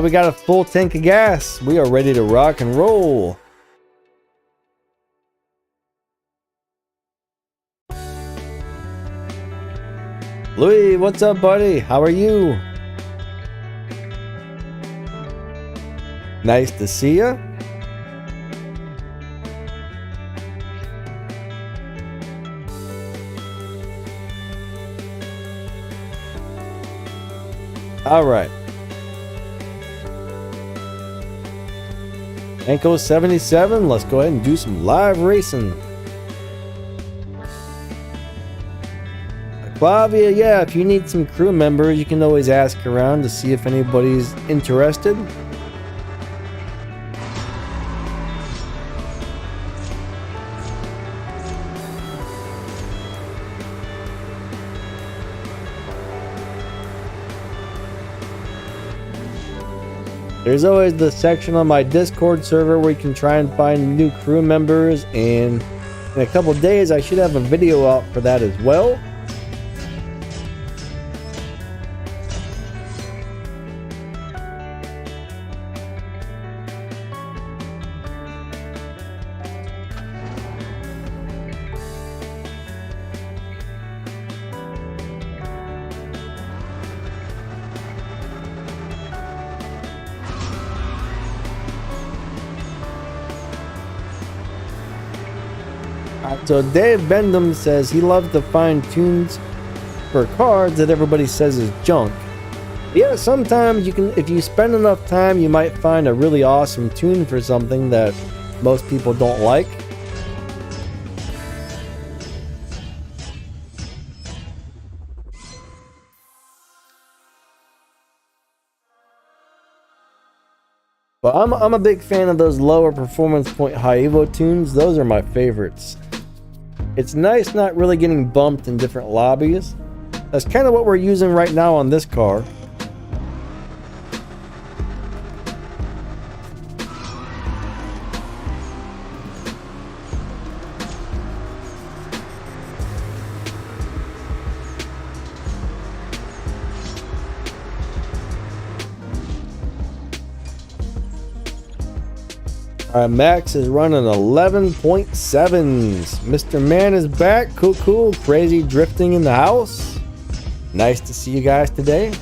We got a full tank of gas. We are ready to rock and roll. Louis, what's up, buddy? How are you? Nice to see ya. All right. Anko 77, let's go ahead and do some live racing. Flavia, yeah, if you need some crew members, you can always ask around to see if anybody's interested. There's always the section on my Discord server where you can try and find new crew members, and in a couple days I should have a video out for that as well. So Dave Bendham says he loves to find tunes for cars that everybody says is junk. Yeah, sometimes you can, if you spend enough time, you might find a really awesome tune for something that most people don't like. But I'm a big fan of those lower performance point high Evo tunes. Those are my favorites. It's nice not really getting bumped in different lobbies. That's kind of what we're using right now on this car. Max is running 11.7s. Mr. Man is back. Cool. Crazy drifting in the house. Nice to see you guys today.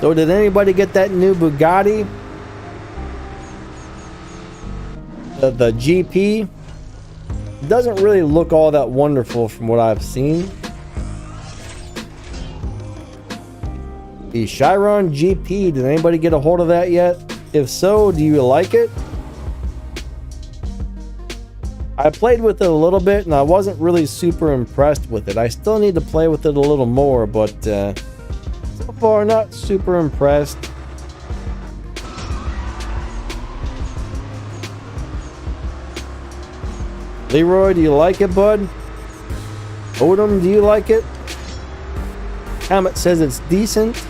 So did anybody get that new Bugatti? The GP? It doesn't really look all that wonderful from what I've seen. The Chiron GP, did anybody get a hold of that yet? If so, do you like it? I played with it a little bit and I wasn't really super impressed with it. I still need to play with it a little more, but so far not super impressed. Leroy, do you like it, bud? Odom, do you like it? Comet says it's decent.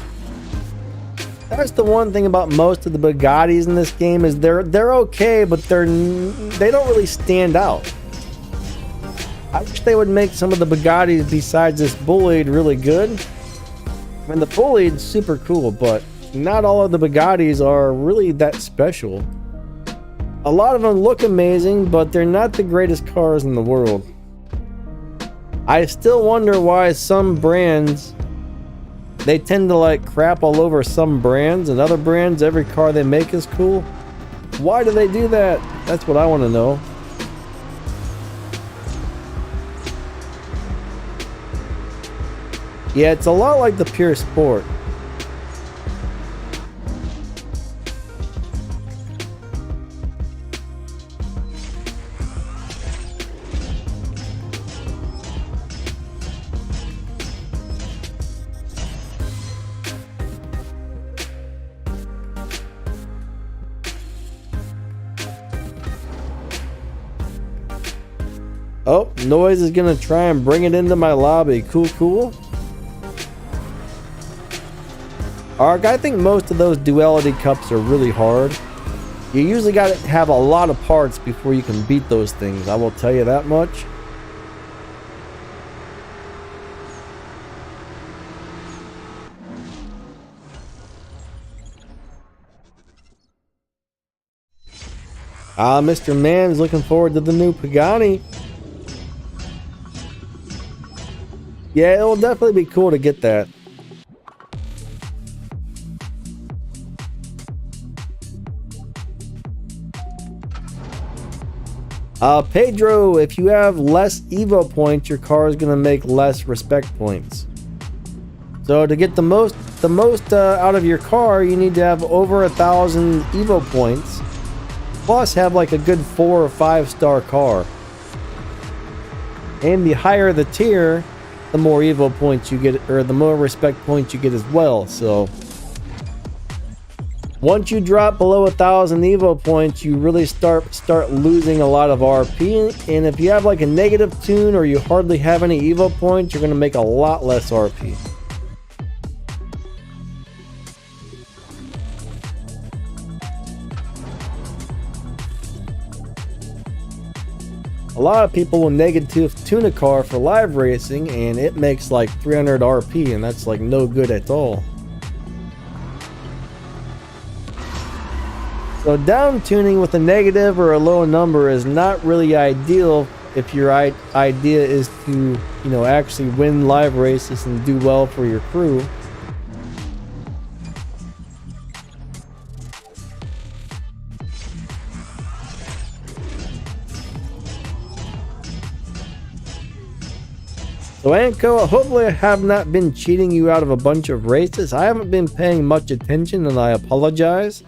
That's the one thing about most of the Bugattis in this game is they're okay, but they don't really stand out. I wish they would make some of the Bugattis besides this Bullied really good. I mean, the Bullied's super cool, but not all of the Bugattis are really that special. A lot of them look amazing, but they're not the greatest cars in the world. I still wonder why some brands, they tend to like crap all over some brands, and other brands, every car they make is cool. Why do they do that? That's what I want to know. Yeah, it's a lot like the Pure Sport. Oh, Noise is gonna try and bring it into my lobby. Cool. Ark, I think most of those duality cups are really hard. You usually got to have a lot of parts before you can beat those things. I will tell you that much. Mr. Man's looking forward to the new Pagani. Yeah, it'll definitely be cool to get that. Pedro, if you have less Evo points, your car is going to make less respect points. So to get the most out of your car, you need to have over 1,000 Evo points. Plus have like a good 4 or 5 star car. And the higher the tier, the more Evo points you get, or the more respect points you get as well. So once you drop below 1,000 Evo points, you really start losing a lot of RP. And if you have like a negative tune or you hardly have any Evo points, you're going to make a lot less RP. A lot of people will negative tune a car for live racing and it makes like 300 RP, and that's like no good at all. So down tuning with a negative or a low number is not really ideal if your idea is to, you know, actually win live races and do well for your crew. So Anko, hopefully I have not been cheating you out of a bunch of races. I haven't been paying much attention and I apologize.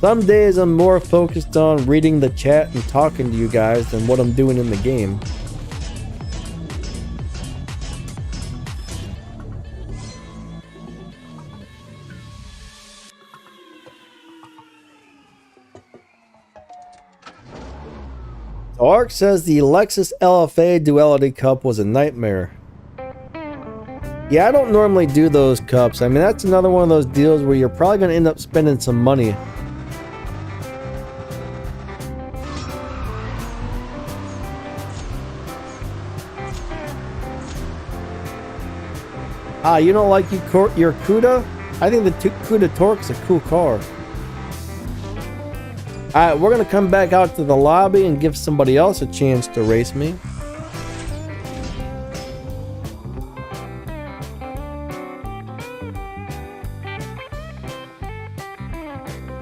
Some days I'm more focused on reading the chat and talking to you guys than what I'm doing in the game. Ark says the Lexus LFA Duality Cup was a nightmare. Yeah, I don't normally do those cups. I mean, that's another one of those deals where you're probably going to end up spending some money. You don't like your Cuda? I think the Cuda Torque's a cool car. Alright, we're going to come back out to the lobby and give somebody else a chance to race me.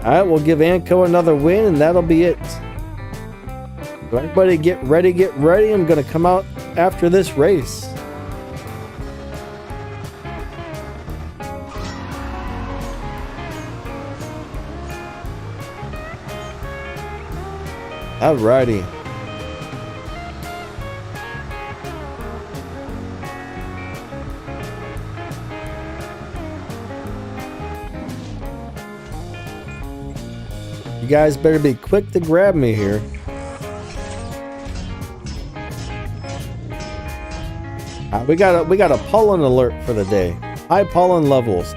Alright, we'll give Anko another win and that'll be it. So everybody get ready, get ready. I'm going to come out after this race. Alrighty. You guys better be quick to grab me here. We got a pollen alert for the day. High pollen levels.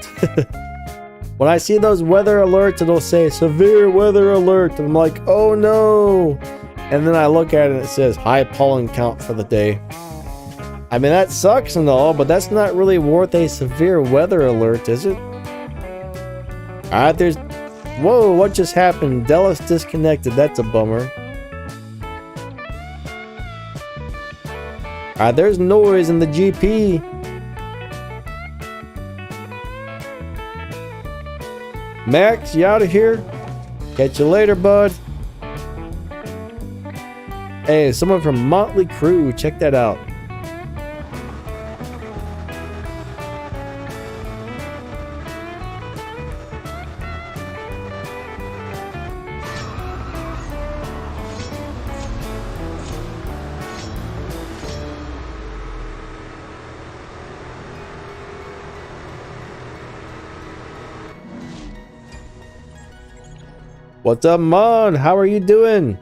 When I see those weather alerts, it'll say severe weather alert. And I'm like, oh no. And then I look at it and it says high pollen count for the day. I mean, that sucks and all, but that's not really worth a severe weather alert, is it? Alright, there's... Whoa, what just happened? Dallas disconnected. That's a bummer. Alright, there's noise in the GP. Max, you out of here? Catch you later, bud. Hey, someone from Motley Crue. Check that out. What's up, Mon? How are you doing?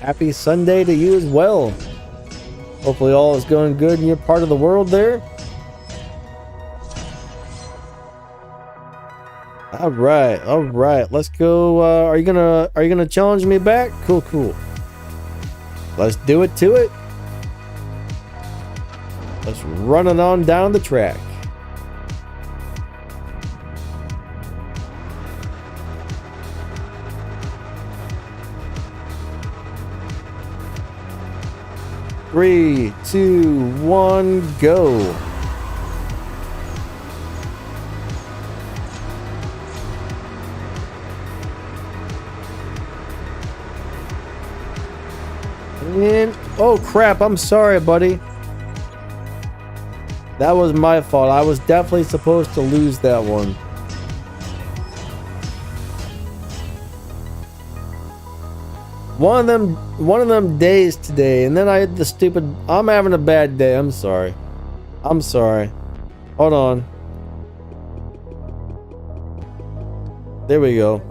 Happy Sunday to you as well. Hopefully all is going good in your part of the world there. All right. Let's go. Are you gonna challenge me back? Cool. Let's do it to it. Let's run it on down the track. Three, two, one, go. And oh crap, I'm sorry, buddy. That was my fault. I was definitely supposed to lose that one. One of them days today, and then I had the stupid. I'm having a bad day. I'm sorry. Hold on. There we go.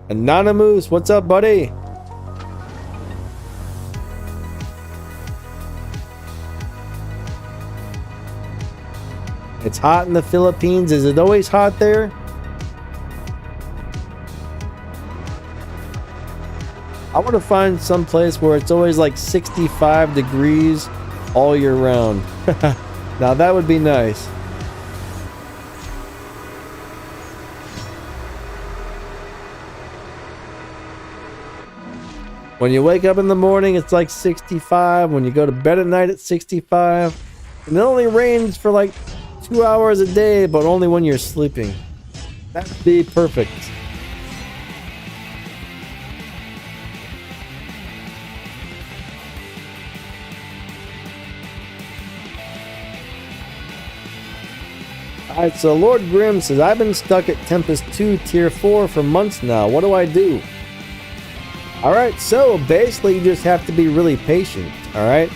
Anonymous, what's up, buddy? It's hot in the Philippines. Is it always hot there? I want to find some place where it's always like 65 degrees all year round. Now that would be nice. When you wake up in the morning, it's like 65. When you go to bed at night, it's 65. And it only rains for like 2 hours a day, but only when you're sleeping. That'd be perfect. Alright, so Lord Grimm says, I've been stuck at Tempest 2 Tier 4 for months now. What do I do? Alright, so basically you just have to be really patient, alright?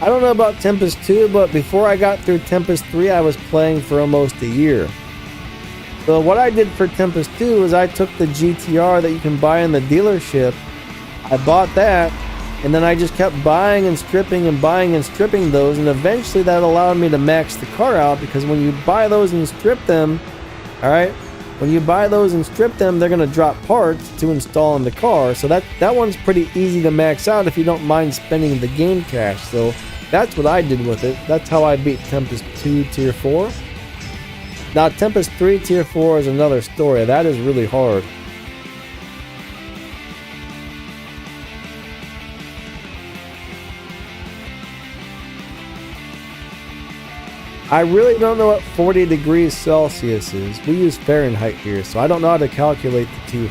I don't know about Tempest 2, but before I got through Tempest 3, I was playing for almost a year. So what I did for Tempest 2 is I took the GTR that you can buy in the dealership, I bought that, and then I just kept buying and stripping those, and eventually that allowed me to max the car out, because when you buy those and strip them, alright, when you buy those and strip them, they're going to drop parts to install in the car, so that one's pretty easy to max out if you don't mind spending the game cash. So that's what I did with it. That's how I beat Tempest 2 Tier 4. Now Tempest 3 Tier 4 is another story. That is really hard. I really don't know what 40 degrees Celsius is. We use Fahrenheit here, so I don't know how to calculate the two.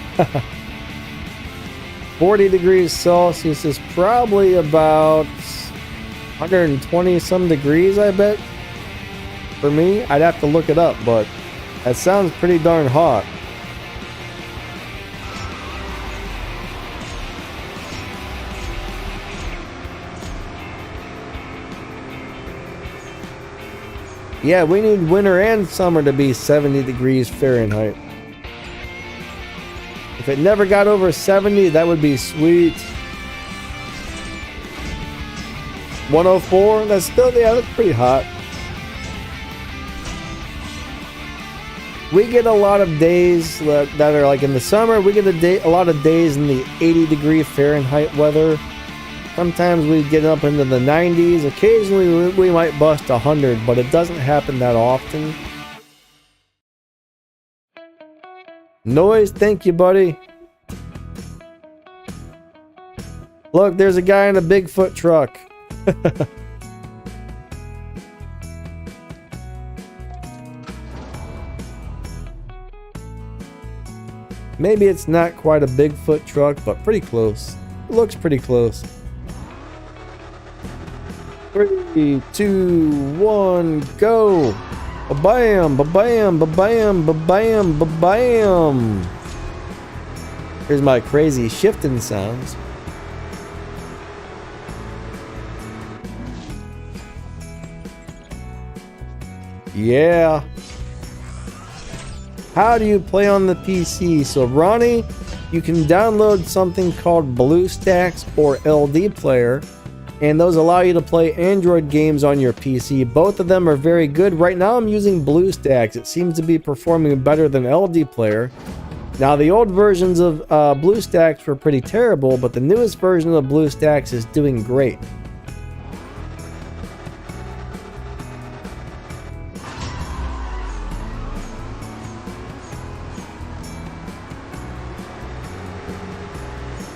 40 degrees Celsius is probably about 120 some degrees, I bet. For me, I'd have to look it up, but that sounds pretty darn hot. Yeah, we need winter and summer to be 70 degrees Fahrenheit. If it never got over 70, that would be sweet. 104, that's still, yeah, that's pretty hot. We get a lot of days that are like in the summer, we get a lot of days in the 80 degree Fahrenheit weather. Sometimes we get up into the 90s. Occasionally we might bust 100, but it doesn't happen that often. Noise, thank you, buddy. Look, there's a guy in a Bigfoot truck. Maybe it's not quite a Bigfoot truck, but pretty close. It looks pretty close. 3, 2, 1, go! Ba-bam, ba-bam, ba-bam, ba-bam, ba-bam! Here's my crazy shifting sounds. Yeah. how do you play on the PC? So Ronnie, you can download something called BlueStacks or LD Player, and those allow you to play Android games on your PC. Both of them are very good. Right now I'm using BlueStacks. It seems to be performing better than LD Player. Now the old versions of BlueStacks were pretty terrible, but the newest version of BlueStacks is doing great.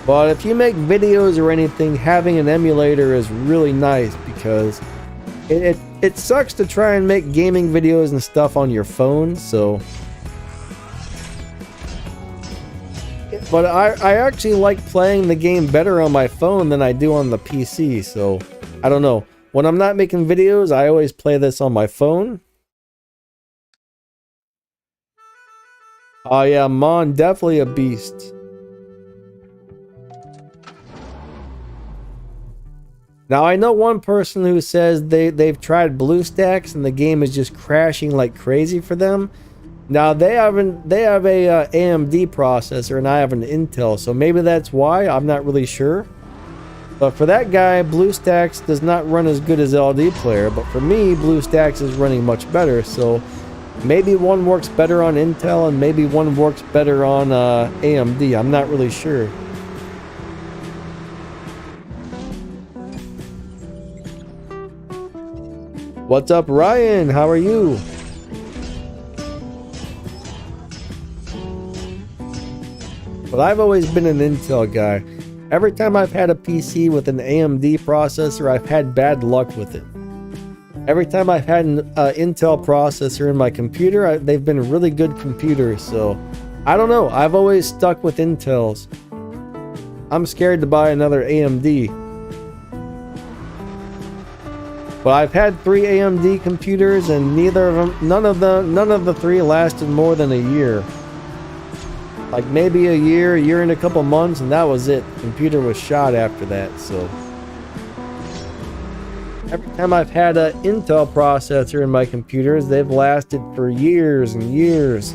But if you make videos or anything, having an emulator is really nice, because it sucks to try and make gaming videos and stuff on your phone. So, but I actually like playing the game better on my phone than I do on the PC. So I don't know. When I'm not making videos, I always play this on my phone. Oh yeah, Mon, definitely a beast. Now I know one person who says they've tried BlueStacks and the game is just crashing like crazy for them. Now they have a AMD processor and I have an Intel, so maybe that's why. I'm not really sure. But for that guy, BlueStacks does not run as good as LD Player. But for me, BlueStacks is running much better. So maybe one works better on Intel and maybe one works better on AMD. I'm not really sure. What's up, Ryan? How are you? But I've always been an Intel guy. Every time I've had a PC with an AMD processor, I've had bad luck with it. Every time I've had an Intel processor in my computer, they've been really good computers. So I don't know. I've always stuck with Intels. I'm scared to buy another AMD. But I've had 3 AMD computers, and none of the 3 lasted more than a year. Like maybe a year and a couple months, and that was it. The computer was shot after that. So every time I've had an Intel processor in my computers, they've lasted for years and years.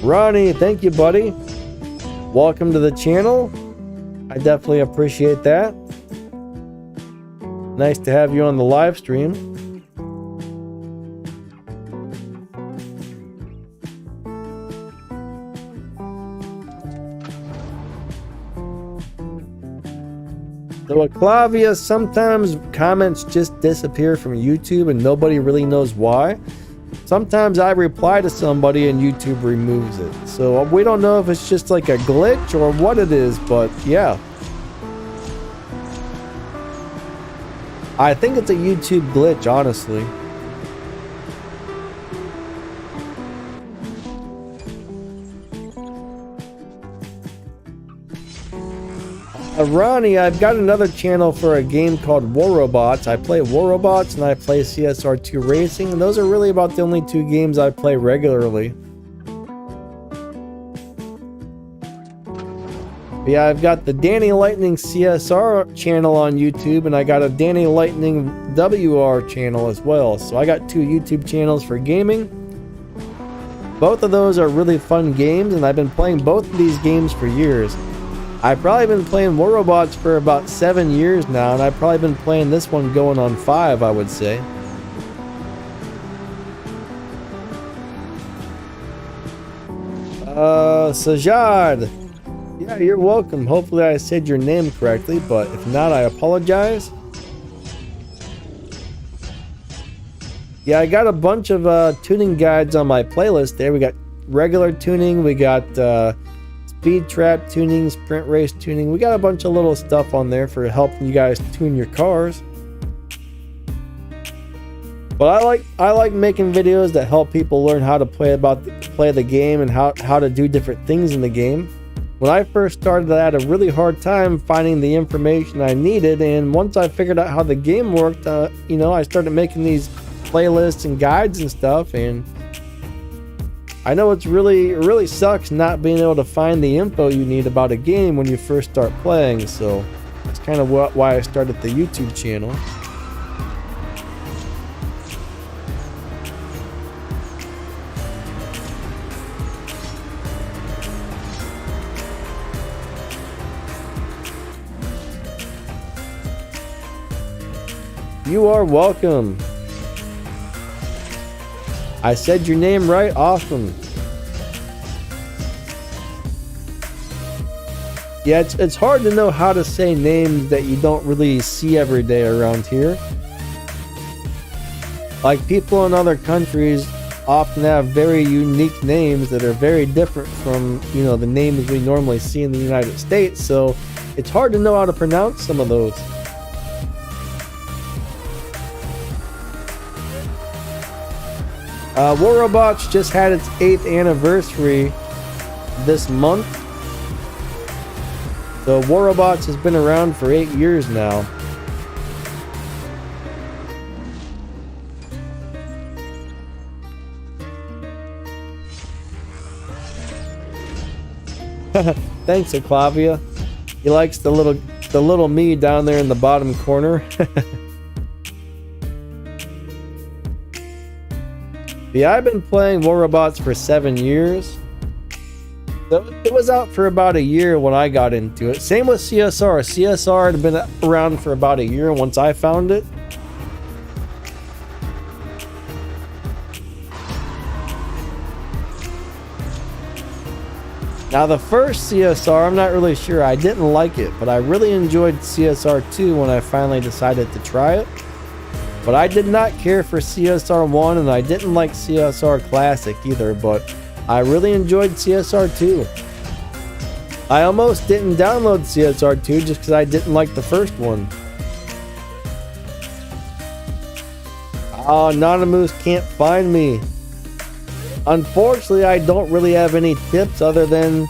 Ronnie, thank you, buddy. Welcome to the channel. I definitely appreciate that. Nice to have you on the live stream. So Clavia, sometimes comments just disappear from YouTube and nobody really knows why. Sometimes I reply to somebody and YouTube removes it. So we don't know if it's just like a glitch or what it is, but yeah. I think it's a YouTube glitch, honestly. Ronnie, I've got another channel for a game called War Robots. I play War Robots and I play CSR2 Racing, and those are really about the only 2 games I play regularly. Yeah, I've got the Danny Lightning CSR channel on YouTube, and I got a Danny Lightning WR channel as well. So I got 2 YouTube channels for gaming. Both of those are really fun games, and I've been playing both of these games for years. I've probably been playing War Robots for about 7 years now, and I've probably been playing this one going on 5, I would say. Sajad. Yeah, you're welcome. Hopefully I said your name correctly, but if not, I apologize. Yeah, I got a bunch of tuning guides on my playlist there. We got regular tuning, we got speed trap tuning, sprint race tuning. We got a bunch of little stuff on there for helping you guys tune your cars. But I like making videos that help people learn how to play the game and how to do different things in the game. When I first started, I had a really hard time finding the information I needed, and once I figured out how the game worked, you know, I started making these playlists and guides and stuff, and I know it really sucks not being able to find the info you need about a game when you first start playing, so that's kind of why I started the YouTube channel. You are welcome. I said your name right. Awesome. Yeah, it's hard to know how to say names that you don't really see every day around here. Like, people in other countries often have very unique names that are very different from, you know, the names we normally see in the United States, so it's hard to know how to pronounce some of those. War Robots just had its 8th anniversary this month. So War Robots has been around for 8 years now. Thanks, Aclavia. He likes the little me down there in the bottom corner. Yeah, I've been playing War Robots for 7 years. It was out for about a year when I got into it. Same with CSR. CSR had been around for about a year once I found it. Now the first CSR, I'm not really sure. I didn't like it, but I really enjoyed CSR2 when I finally decided to try it. But I did not care for CSR1, and I didn't like CSR Classic either, but I really enjoyed CSR2. I almost didn't download CSR2 just because I didn't like the first one. Oh, Anonymous can't find me. Unfortunately, I don't really have any tips other than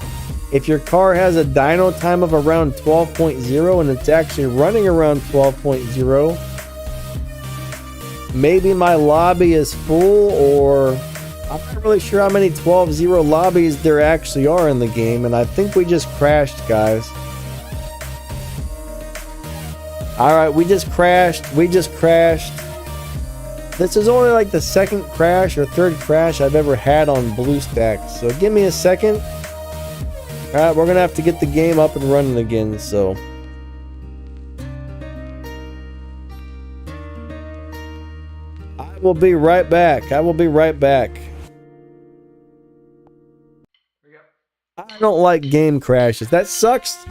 if your car has a dyno time of around 12.0 and it's actually running around 12.0, maybe my lobby is full, or I'm not really sure how many 12.0 lobbies there actually are in the game, and I think we just crashed, guys. Alright, we just crashed. This is only like the second crash or third crash I've ever had on BlueStacks, so give me a second. Alright, we're gonna have to get the game up and running again, so. I will be right back. I don't like game crashes. That sucks.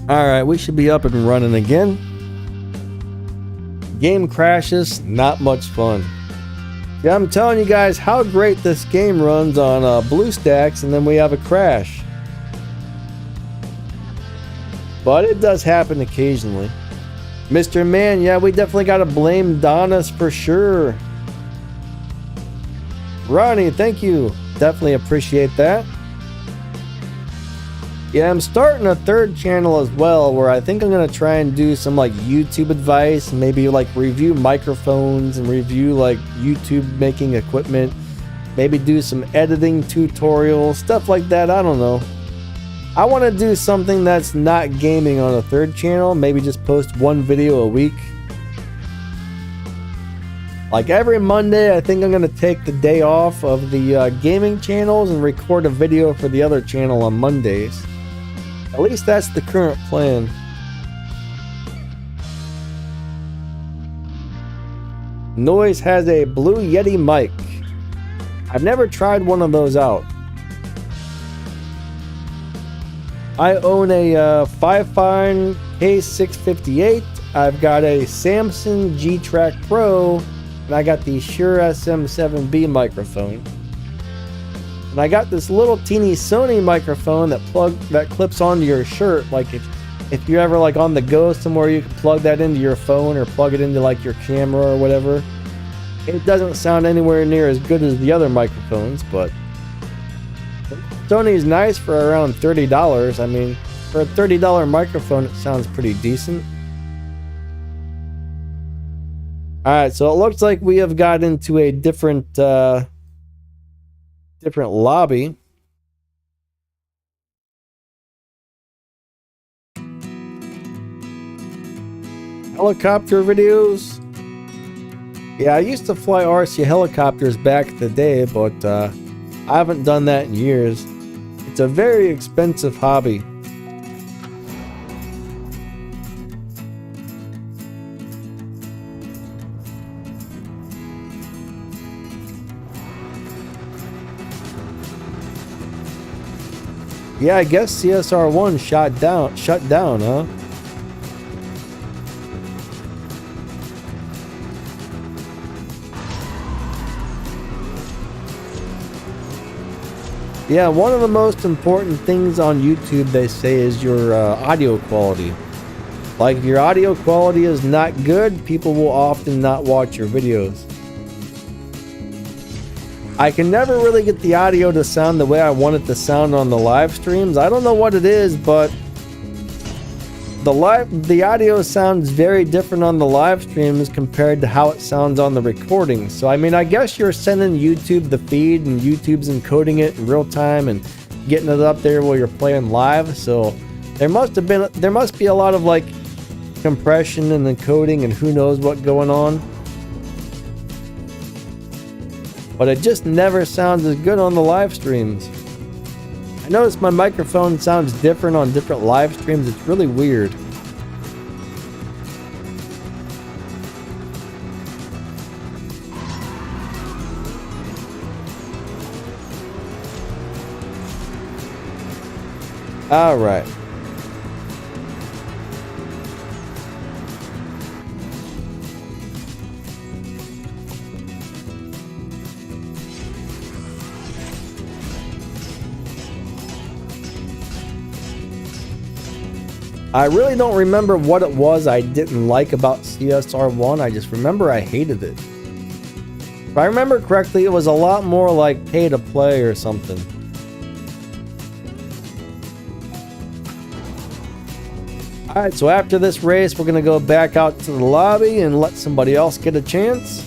Alright, we should be up and running again. Game crashes, not much fun. Yeah, I'm telling you guys how great this game runs on BlueStacks, and then we have a crash. But it does happen occasionally. Mr. Man, yeah, we definitely gotta blame Donis for sure. Ronnie, thank you. Definitely appreciate that. Yeah, I'm starting a third channel as well, where I think I'm gonna try and do some like YouTube advice, maybe like review microphones and review like YouTube making equipment, maybe do some editing tutorials, stuff like that. I don't know. I want to do something that's not gaming on a third channel, maybe just post one video a week. Like every Monday, I think I'm gonna take the day off of the gaming channels and record a video for the other channel on Mondays. At least that's the current plan. Noise has a Blue Yeti mic. I've never tried one of those out. I own a Fifine K658. I've got a Samsung G-Track Pro, and I got the Shure SM7B microphone. And I got this little teeny Sony microphone that clips onto your shirt. Like if you're ever like on the go somewhere, you can plug that into your phone or plug it into like your camera or whatever. It doesn't sound anywhere near as good as the other microphones, but Sony's nice for around $30. I mean, for a $30 microphone, it sounds pretty decent. Alright, so it looks like we have got into a different lobby. Helicopter videos. Yeah, I used to fly RC helicopters back in the day, but I haven't done that in years. It's a very expensive hobby. Yeah, I guess CSR1 shut down, huh? Yeah, one of the most important things on YouTube, they say, is your audio quality. Like, if your audio quality is not good, people will often not watch your videos. I can never really get the audio to sound the way I want it to sound on the live streams. I don't know what it is, but the audio sounds very different on the live streams compared to how it sounds on the recording. So I mean, I guess you're sending YouTube the feed and YouTube's encoding it in real time and getting it up there while you're playing live. So there must be a lot of like compression and encoding and who knows what going on. But it just never sounds as good on the live streams. I notice my microphone sounds different on different live streams. It's really weird. All right. I really don't remember what it was I didn't like about CSR1. I just remember I hated it. If I remember correctly, it was a lot more like pay to play or something. Alright, so after this race, we're going to go back out to the lobby and let somebody else get a chance.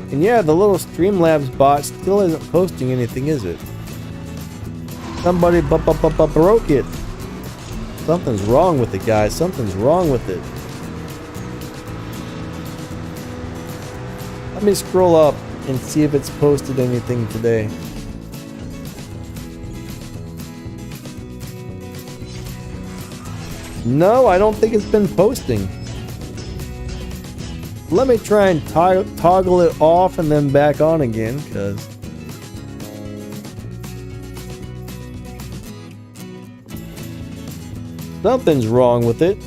And yeah, the little Streamlabs bot still isn't posting anything, is it? Somebody broke it. Something's wrong with it, guys. Something's wrong with it. Let me scroll up and see if it's posted anything today. No, I don't think it's been posting. Let me try and toggle it off and then back on again, because something's wrong with it.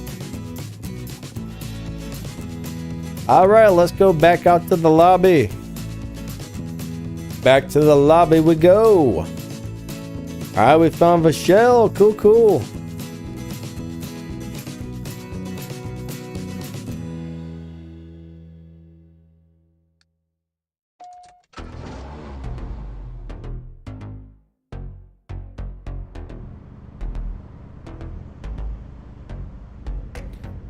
Alright, let's go back out to the lobby. Back to the lobby we go. Alright, we found Vachelle. Cool, cool.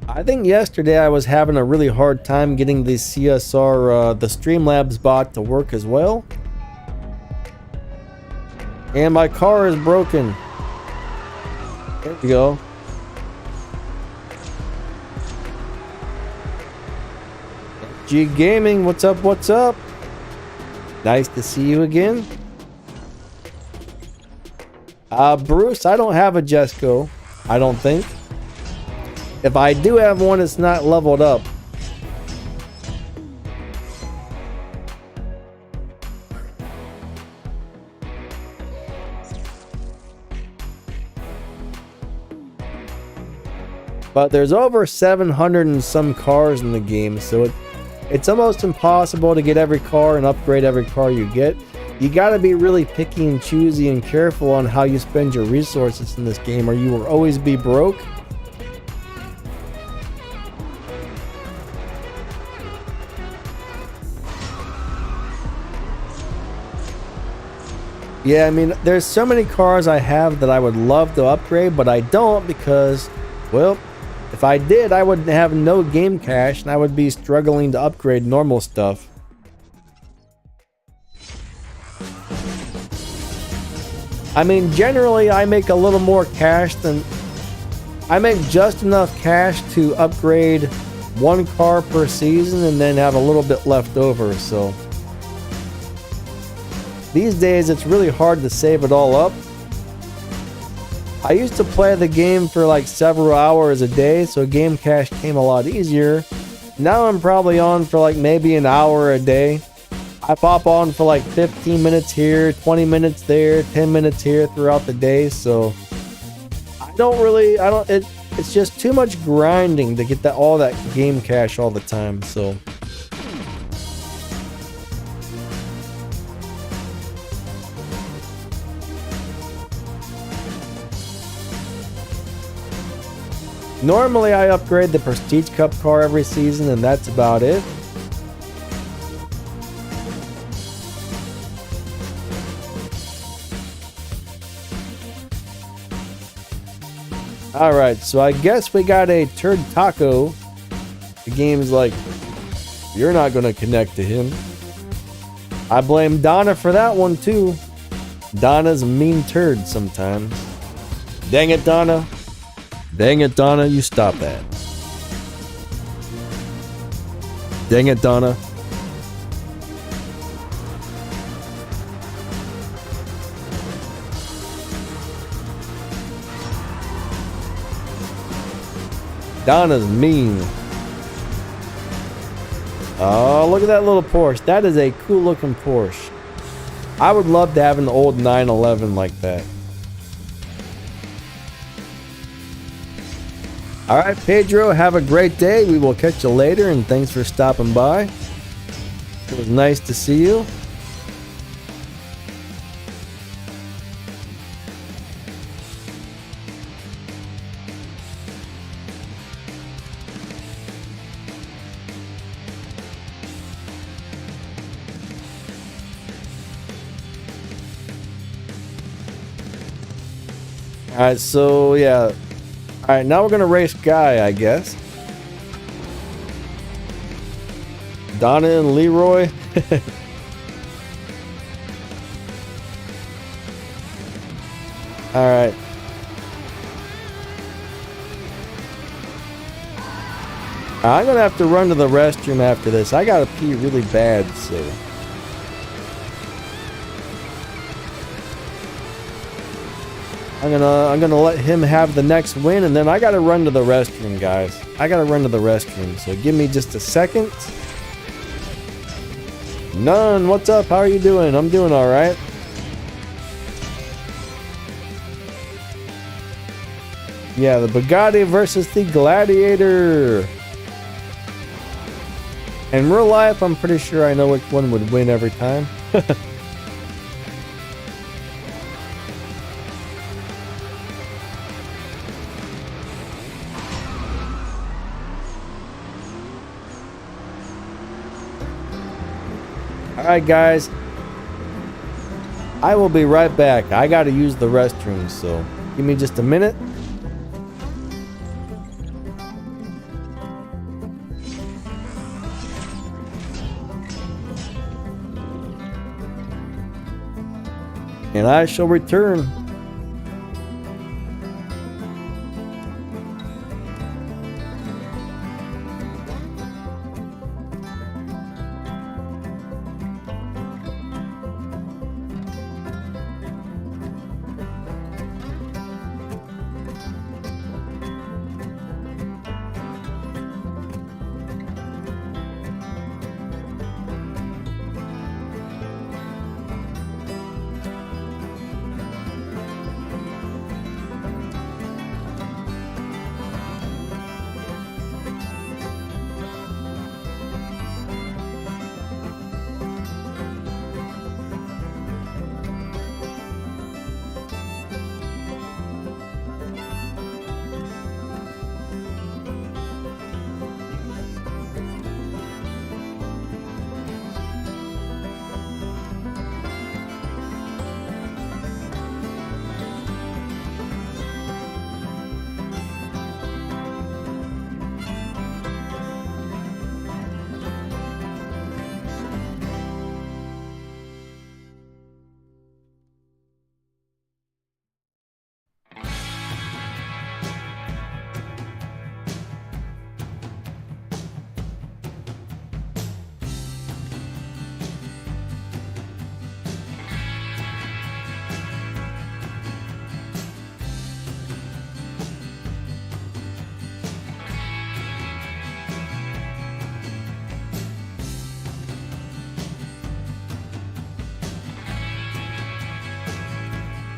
I think yesterday I was having a really hard time getting the CSR, the Streamlabs bot to work as well. And my car is broken. There we go. G Gaming, what's up, what's up? Nice to see you again. Bruce, I don't have a Jesco, I don't think. If I do have one, it's not leveled up. But there's over 700 and some cars in the game, so it's almost impossible to get every car and upgrade every car you get. You gotta be really picky and choosy and careful on how you spend your resources in this game, or you will always be broke. Yeah, I mean, there's so many cars I have that I would love to upgrade, but I don't because, well, if I did, I would have no game cash and I would be struggling to upgrade normal stuff. I mean, generally, I make a little more cash than... I make just enough cash to upgrade one car per season and then have a little bit left over, so... These days, it's really hard to save it all up. I used to play the game for like several hours a day, so game cash came a lot easier. Now I'm probably on for like maybe an hour a day. I pop on for like 15 minutes here, 20 minutes there, 10 minutes here throughout the day, so it's just too much grinding to get all that game cash all the time, so. Normally I upgrade the Prestige Cup car every season and that's about it. Alright, so I guess we got a turd taco. The game's like, you're not gonna connect to him. I blame Donna for that one too. Donna's a mean turd sometimes. Dang it, Donna. Dang it, Donna, you stop that. Dang it, Donna. Donna's mean. Oh, look at that little Porsche. That is a cool looking Porsche. I would love to have an old 911 like that. Alright, Pedro, have a great day. We will catch you later, and thanks for stopping by. It was nice to see you. Alright, so yeah. Alright, now we're gonna race Guy, I guess. Donna and Leroy. Alright. I'm gonna have to run to the restroom after this. I gotta pee really bad, so... I'm gonna let him have the next win, and then I gotta run to the restroom, guys. I gotta run to the restroom, so give me just a second. None, what's up? How are you doing? I'm doing alright. Yeah, the Bugatti versus the Gladiator. In real life, I'm pretty sure I know which one would win every time. Alright guys, I will be right back. I gotta use the restroom, so give me just a minute. And I shall return.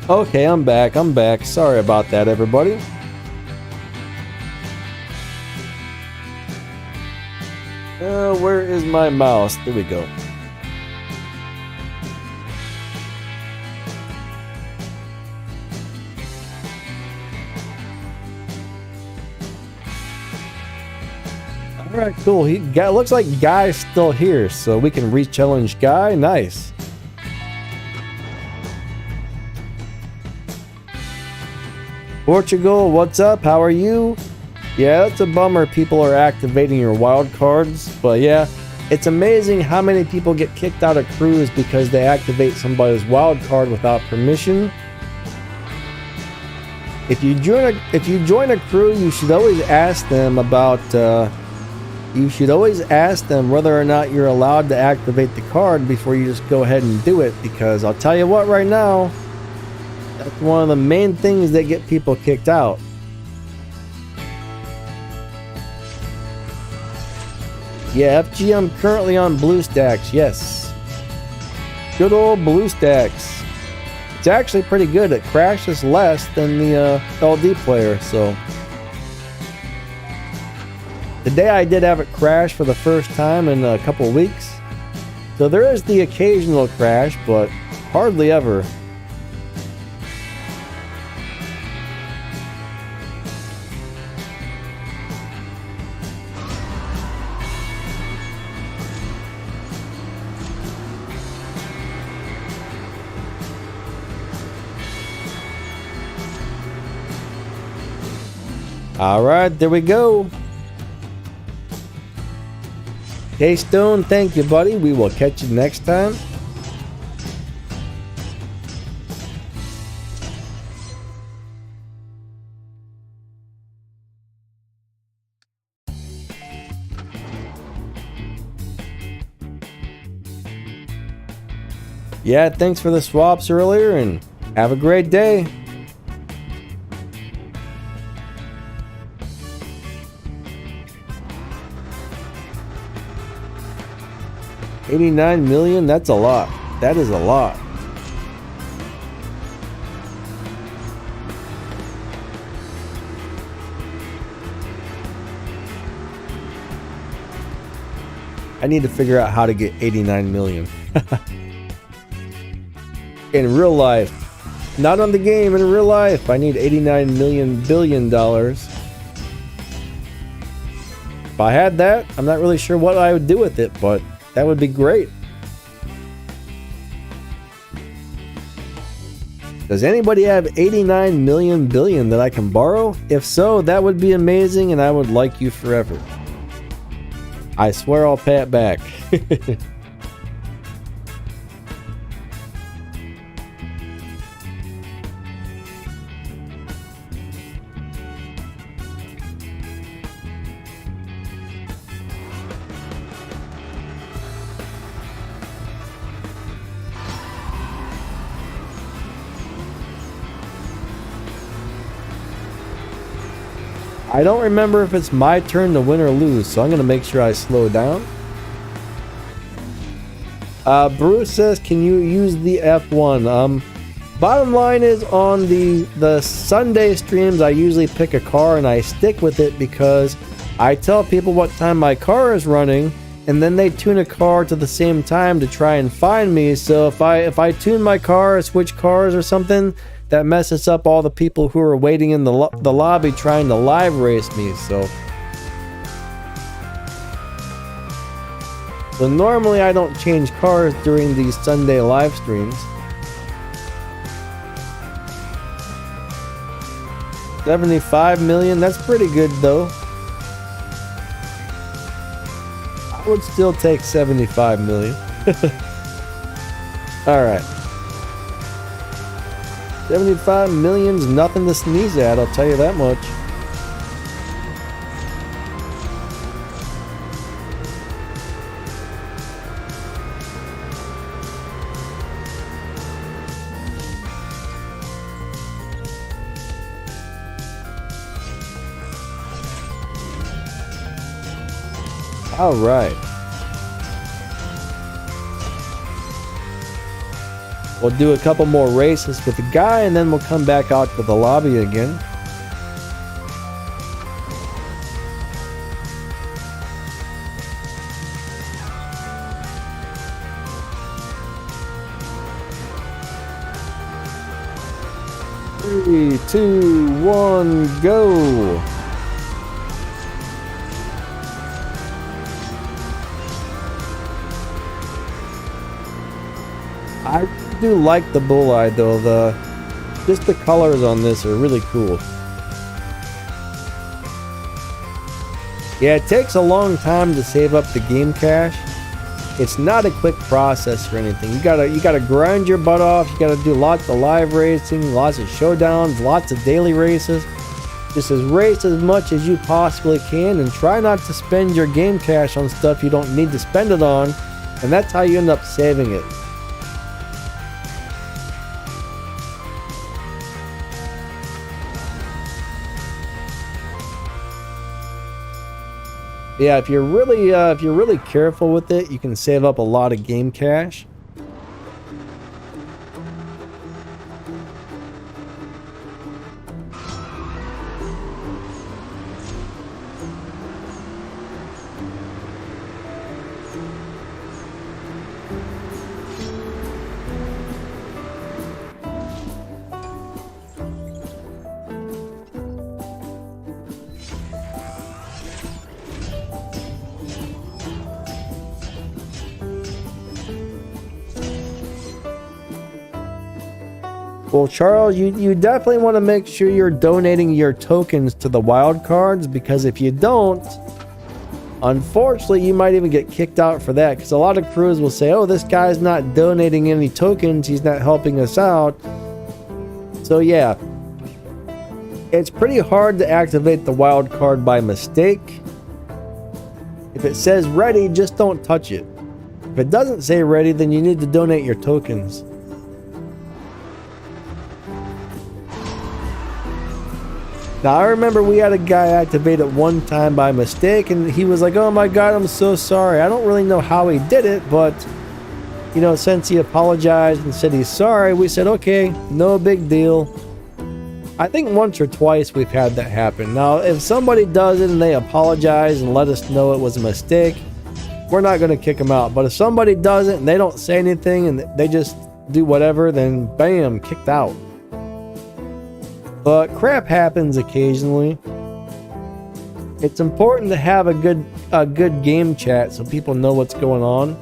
Okay, I'm back. I'm back. Sorry about that, everybody. Where is my mouse? There we go. Alright, cool. Looks like Guy's still here, so we can re-challenge Guy. Nice. Portugal, what's up? How are you? Yeah, it's a bummer people are activating your wild cards, but yeah, it's amazing how many people get kicked out of crews because they activate somebody's wild card without permission. If you join a crew, you should always ask them about whether or not you're allowed to activate the card before you just go ahead and do it, because I'll tell you what, right now, that's one of the main things that get people kicked out. Yeah, FG, I'm currently on BlueStacks, yes. Good old BlueStacks. It's actually pretty good. It crashes less than the LD player, so. Today I did have it crash for the first time in a couple weeks. So there is the occasional crash, but hardly ever. Alright, there we go. K-Stone, thank you, buddy. We will catch you next time. Yeah, thanks for the swaps earlier, and have a great day. $89 million, that's a lot. That is a lot. I need to figure out how to get 89 million. In real life. Not on the game, in real life. I need 89 million billion dollars. If I had that, I'm not really sure what I would do with it, but that would be great. Does anybody have 89 million billion that I can borrow? If so, that would be amazing and I would like you forever. I swear I'll pay it back. I don't remember if it's my turn to win or lose, so I'm going to make sure I slow down. Bruce says, can you use the F1? Bottom line is, on the Sunday streams, I usually pick a car and I stick with it because I tell people what time my car is running, and then they tune a car to the same time to try and find me. So if I tune my car or switch cars or something, that messes up all the people who are waiting in the lobby trying to live race me. So normally I don't change cars during these Sunday live streams. 75 million, that's pretty good though. I would still take 75 million. Alright. 75 million's nothing to sneeze at, I'll tell you that much. All right. We'll do a couple more races with the guy, and then we'll come back out to the lobby again. Three, two, one, go! I do like the bull-eye though. Just the colors on this are really cool. Yeah, it takes a long time to save up the game cache. It's not a quick process or anything. You gotta grind your butt off. You gotta do lots of live racing, lots of showdowns, lots of daily races. Just race as much as you possibly can, and try not to spend your game cache on stuff you don't need to spend it on, and that's how you end up saving it. Yeah, if you're really careful with it, you can save up a lot of game cache. Well, Charles, you definitely want to make sure you're donating your tokens to the wild cards, because if you don't, unfortunately, you might even get kicked out for that, because a lot of crews will say, oh, this guy's not donating any tokens, he's not helping us out. So yeah, it's pretty hard to activate the wild card by mistake. If it says ready, just don't touch it. If it doesn't say ready, then you need to donate your tokens. Now, I remember we had a guy activate it one time by mistake, and he was like, oh my god, I'm so sorry. I don't really know how he did it, but, you know, since he apologized and said he's sorry, we said, okay, no big deal. I think once or twice we've had that happen. Now, if somebody does it and they apologize and let us know it was a mistake, we're not going to kick them out. But if somebody does it and they don't say anything and they just do whatever, then bam, kicked out. But crap happens occasionally. It's important to have a good game chat so people know what's going on.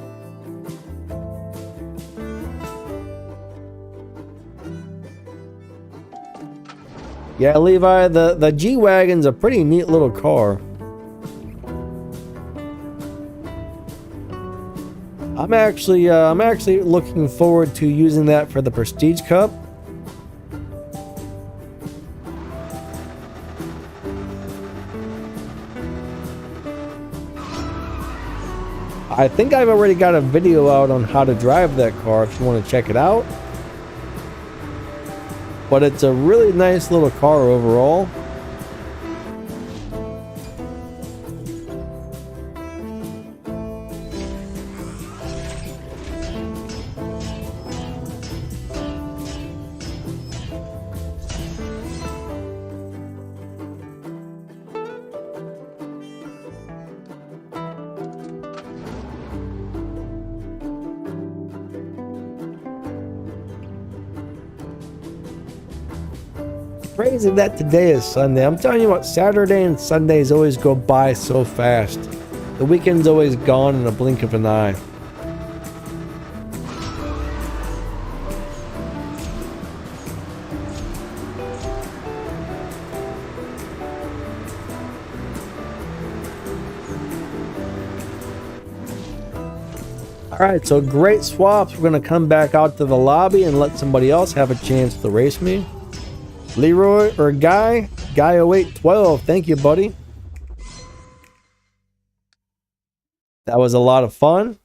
Yeah, Levi, the G-Wagon's a pretty neat little car. I'm actually looking forward to using that for the Prestige Cup. I think I've already got a video out on how to drive that car if you want to check it out. But it's a really nice little car overall. Crazy that today is Sunday. I'm telling you what, Saturday and Sundays always go by so fast. The weekend's always gone in a blink of an eye. Alright, so great swaps. We're going to come back out to the lobby and let somebody else have a chance to race me. Leroy or Guy 0812, thank you, buddy. That was a lot of fun.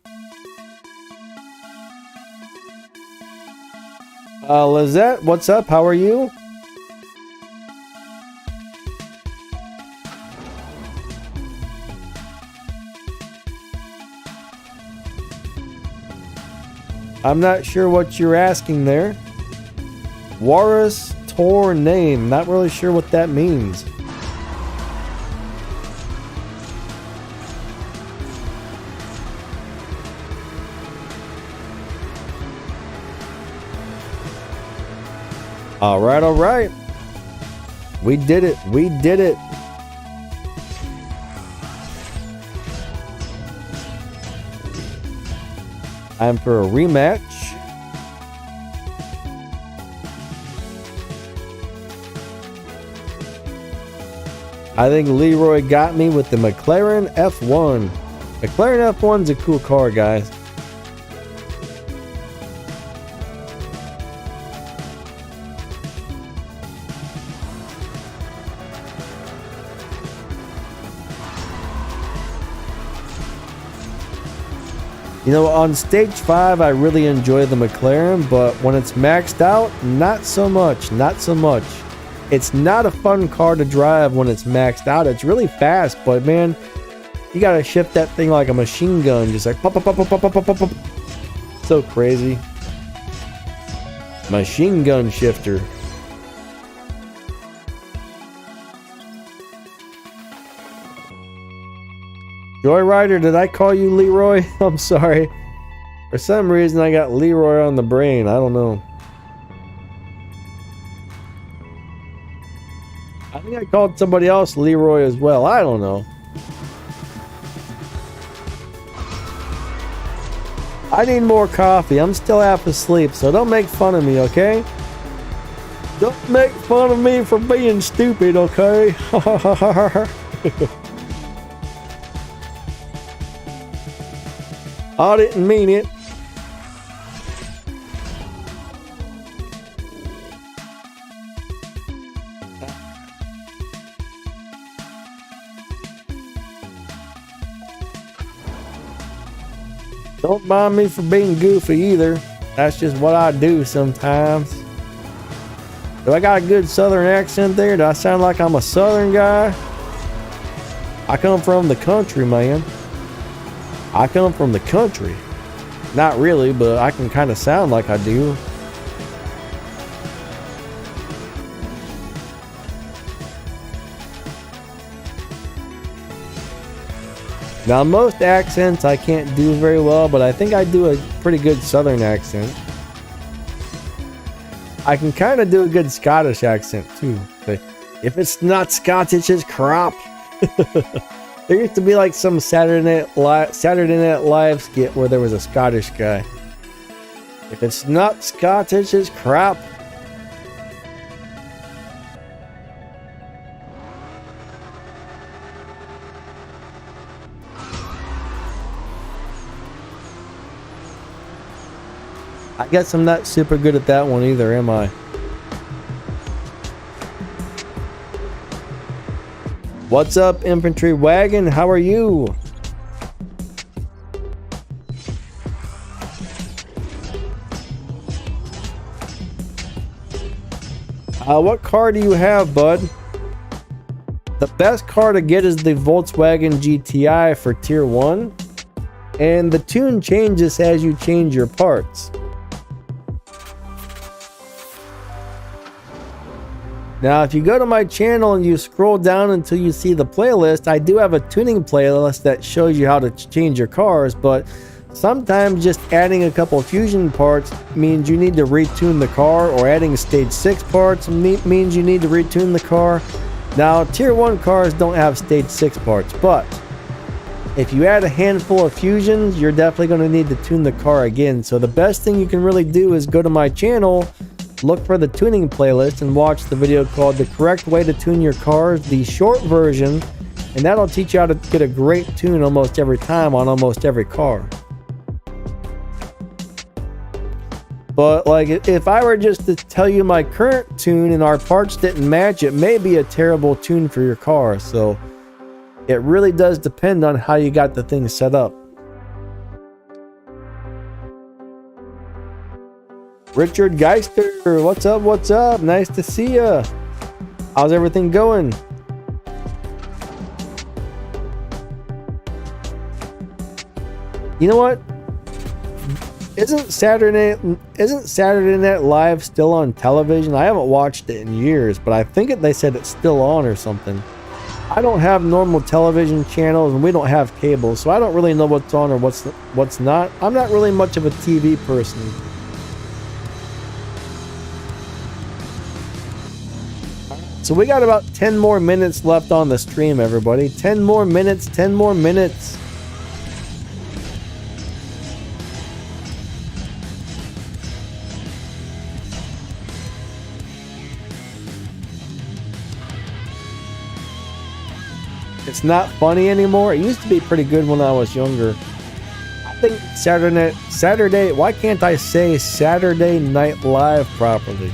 Lizette, what's up? How are you? I'm not sure what you're asking there. Walrus Tor name. Not really sure what that means. All right, all right. We did it. We did it. Time for a rematch. I think Leroy got me with the McLaren F1. McLaren F1's a cool car, guys. You know, on stage 5, I really enjoy the McLaren, but when it's maxed out, not so much, not so much. It's not a fun car to drive when it's maxed out. It's really fast, but man, you gotta shift that thing like a machine gun, just like pop, pop, pop, pop, pop, pop, pop, pop. So crazy. Machine gun shifter. Joyrider, did I call you Leroy? I'm sorry. For some reason, I got Leroy on the brain. I don't know. I think I called somebody else Leroy as well. I don't know. I need more coffee. I'm still half asleep, so don't make fun of me, okay? Don't make fun of me for being stupid, okay? I didn't mean it. Don't mind me for being goofy either. That's just what I do sometimes. Do I got a good southern accent there? Do I sound like I'm a southern guy? I come from the country, man. I come from the country. Not really, but I can kind of sound like I do. Now, most accents I can't do very well, but I think I do a pretty good southern accent. I can kind of do a good Scottish accent too. But if it's not Scottish, it's crap. There used to be like some Saturday Night Live skit where there was a Scottish guy. If it's not Scottish, it's crap. I guess I'm not super good at that one either, am I? What's up, Infantry Wagon? How are you? What car do you have, bud? The best car to get is the Volkswagen GTI for Tier 1. And the tune changes as you change your parts. Now, if you go to my channel and you scroll down until you see the playlist, I do have a tuning playlist that shows you how to change your cars, but sometimes just adding a couple fusion parts means you need to retune the car, or adding stage 6 parts means you need to retune the car. Now, Tier 1 cars don't have stage 6 parts, but if you add a handful of fusions, you're definitely going to need to tune the car again. So the best thing you can really do is go to my channel, look for the tuning playlist, and watch the video called The Correct Way to Tune Your Cars, the short version, and that'll teach you how to get a great tune almost every time on almost every car. But like, if I were just to tell you my current tune and our parts didn't match, it may be a terrible tune for your car. So it really does depend on how you got the thing set up. Richard Geister, what's up, what's up? Nice to see ya. How's everything going? You know what? Isn't Saturday Night Live still on television? I haven't watched it in years, but I think they said it's still on or something. I don't have normal television channels and we don't have cable, so I don't really know what's on or what's not. I'm not really much of a TV person. So we got about 10 more minutes left on the stream, everybody. 10 more minutes, 10 more minutes. It's not funny anymore. It used to be pretty good when I was younger. I think Saturday, why can't I say Saturday Night Live properly?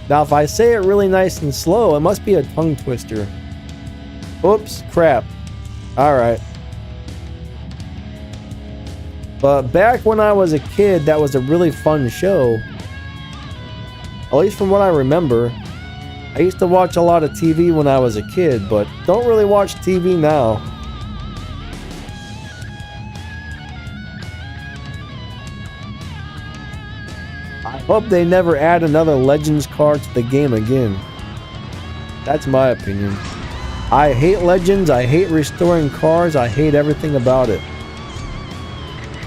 Now, if I say it really nice and slow, it must be a tongue twister. Oops, crap. Alright. But back when I was a kid, that was a really fun show. At least from what I remember. I used to watch a lot of TV when I was a kid, but don't really watch TV now. I hope they never add another Legends card to the game again. That's my opinion. I hate Legends, I hate restoring cars, I hate everything about it.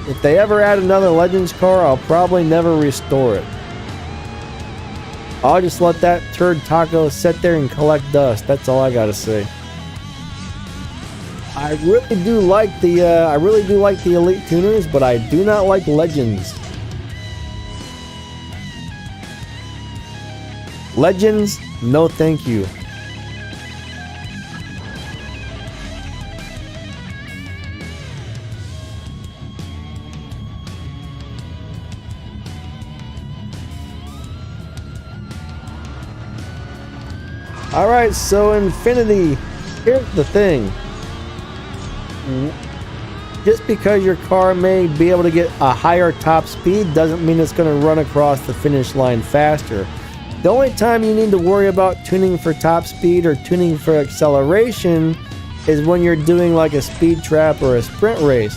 If they ever add another Legends car, I'll probably never restore it. I'll just let that turd taco sit there and collect dust. That's all I gotta say. I really do like the Elite Tuners, but I do not like Legends. Legends, no thank you. Alright, so Infinity, here's the thing. Just because your car may be able to get a higher top speed doesn't mean it's going to run across the finish line faster. The only time you need to worry about tuning for top speed or tuning for acceleration is when you're doing like a speed trap or a sprint race.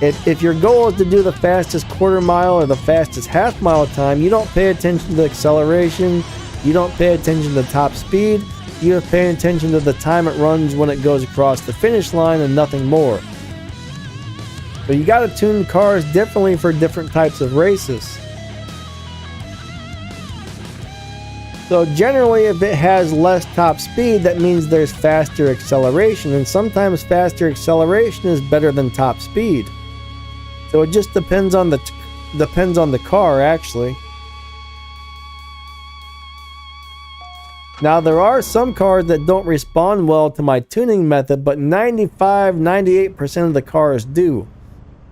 If your goal is to do the fastest quarter mile or the fastest half mile time, you don't pay attention to the acceleration. You don't pay attention to top speed. You're paying attention to the time it runs when it goes across the finish line and nothing more. So you got to tune cars differently for different types of races. So generally, if it has less top speed, that means there's faster acceleration, and sometimes faster acceleration is better than top speed. So it just depends on the car, actually. Now, there are some cars that don't respond well to my tuning method, but 95-98% of the cars do.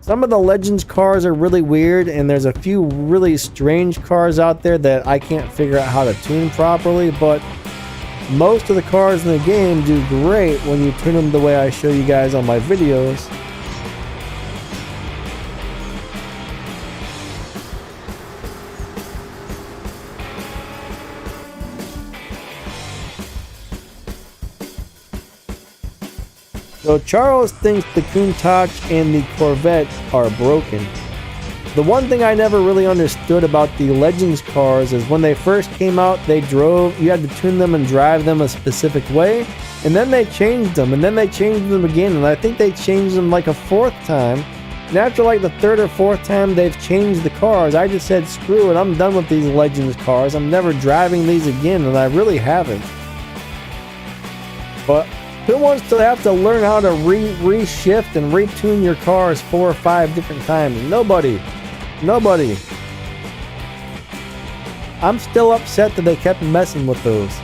Some of the Legends cars are really weird, and there's a few really strange cars out there that I can't figure out how to tune properly, but most of the cars in the game do great when you tune them the way I show you guys on my videos. So Charles thinks the Countach and the Corvette are broken. The one thing I never really understood about the Legends cars is when they first came out, you had to tune them and drive them a specific way, and then they changed them, and then they changed them again, and I think they changed them like a fourth time. And after like the third or fourth time they've changed the cars, I just said, screw it, I'm done with these Legends cars. I'm never driving these again, and I really haven't. But who wants to have to learn how to reshift and retune your cars 4 or 5 different times? Nobody. Nobody. I'm still upset that they kept messing with those.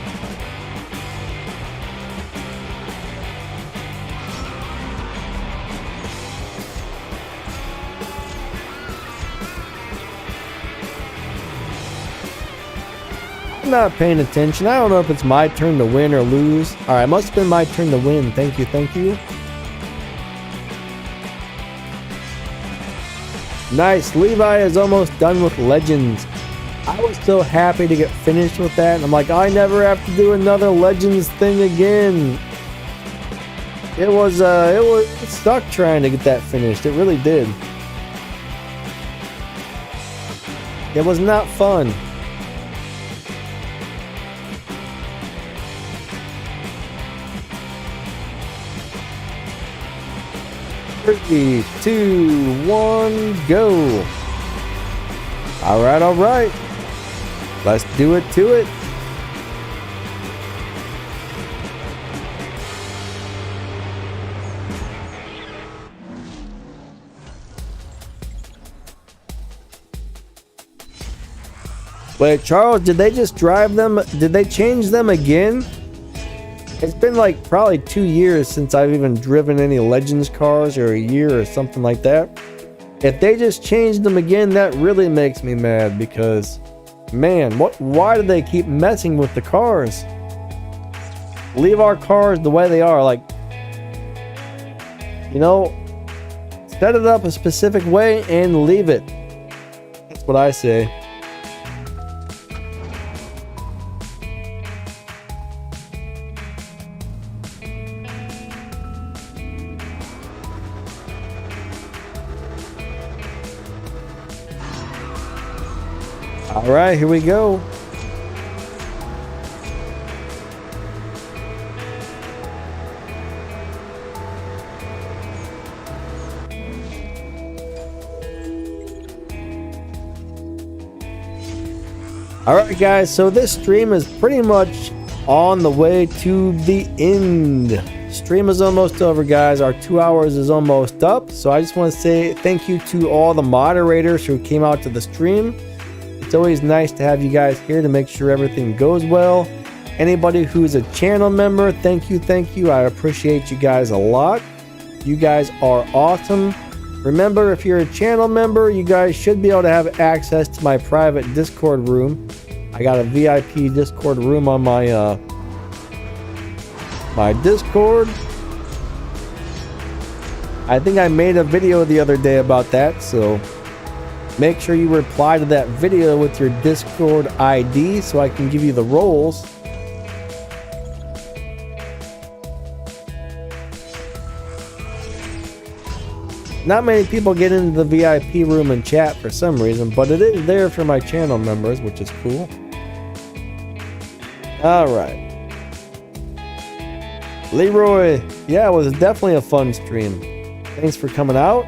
I'm not paying attention. I don't know if it's my turn to win or lose. Alright, it must have been my turn to win. Thank you, thank you. Nice. Levi is almost done with Legends. I was so happy to get finished with that. I'm like, I never have to do another Legends thing again. It sucked trying to get that finished. It really did. It was not fun. Three, two, one, go. All right, all right. Let's do it to it. Wait, Charles, did they just drive them? Did they change them again? It's been like probably 2 years since I've even driven any Legends cars, or a year or something like that. If they just changed them again, that really makes me mad because, man, why do they keep messing with the cars? Leave our cars the way they are. Like, you know, set it up a specific way and leave it. That's what I say. All right, here we go. All right, guys, so this stream is pretty much on the way to the end. Stream is almost over, guys. Our 2 hours is almost up. So I just want to say thank you to all the moderators who came out to the stream. It's always nice to have you guys here to make sure everything goes well. Anybody who's a channel member, thank you, thank you. I appreciate you guys a lot. You guys are awesome. Remember, if you're a channel member, you guys should be able to have access to my private Discord room. I got a VIP Discord room on my my Discord. I think I made a video the other day about that, so make sure you reply to that video with your Discord ID so I can give you the roles. Not many people get into the VIP room and chat for some reason, but it is there for my channel members, which is cool. All right. Leroy, yeah, it was definitely a fun stream. Thanks for coming out.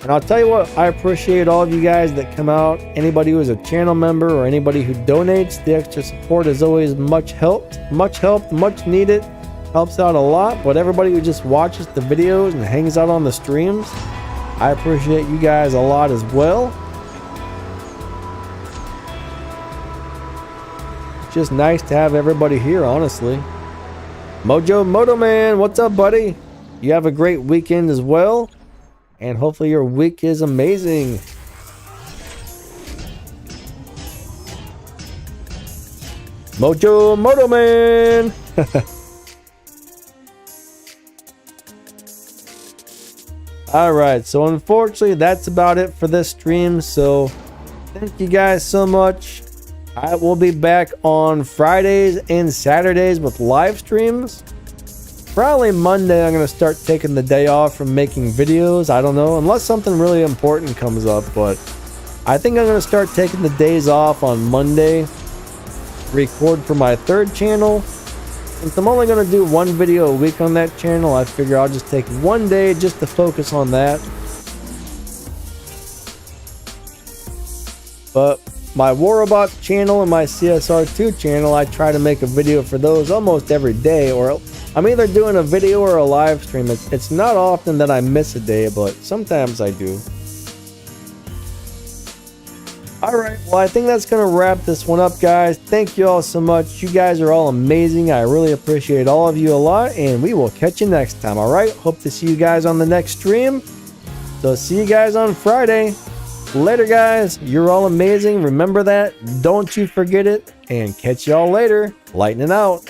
And I'll tell you what, I appreciate all of you guys that come out. Anybody who is a channel member or anybody who donates, the extra support is always much helped, much needed. Helps out a lot. But everybody who just watches the videos and hangs out on the streams, I appreciate you guys a lot as well. Just nice to have everybody here, honestly. Mojo Moto Man, what's up, buddy? You have a great weekend as well. And hopefully your week is amazing. Mojo Moto Man. All right, so unfortunately that's about it for this stream. So thank you guys so much. I will be back on Fridays and Saturdays with live streams. Probably Monday I'm going to start taking the day off from making videos. I don't know, unless something really important comes up, but I think I'm going to start taking the days off on Monday, record for my third channel. Since I'm only going to do one video a week on that channel, I figure I'll just take one day just to focus on that. But my War Robots channel and my CSR2 channel, I try to make a video for those almost every day, or I'm either doing a video or a live stream. It's not often that I miss a day, but sometimes I do. Alright, well I think that's going to wrap this one up, guys. Thank you all so much. You guys are all amazing. I really appreciate all of you a lot, and we will catch you next time, alright? Hope to see you guys on the next stream. So see you guys on Friday. Later, guys. You're all amazing. Remember that. Don't you forget it. And catch y'all later. Lightning out.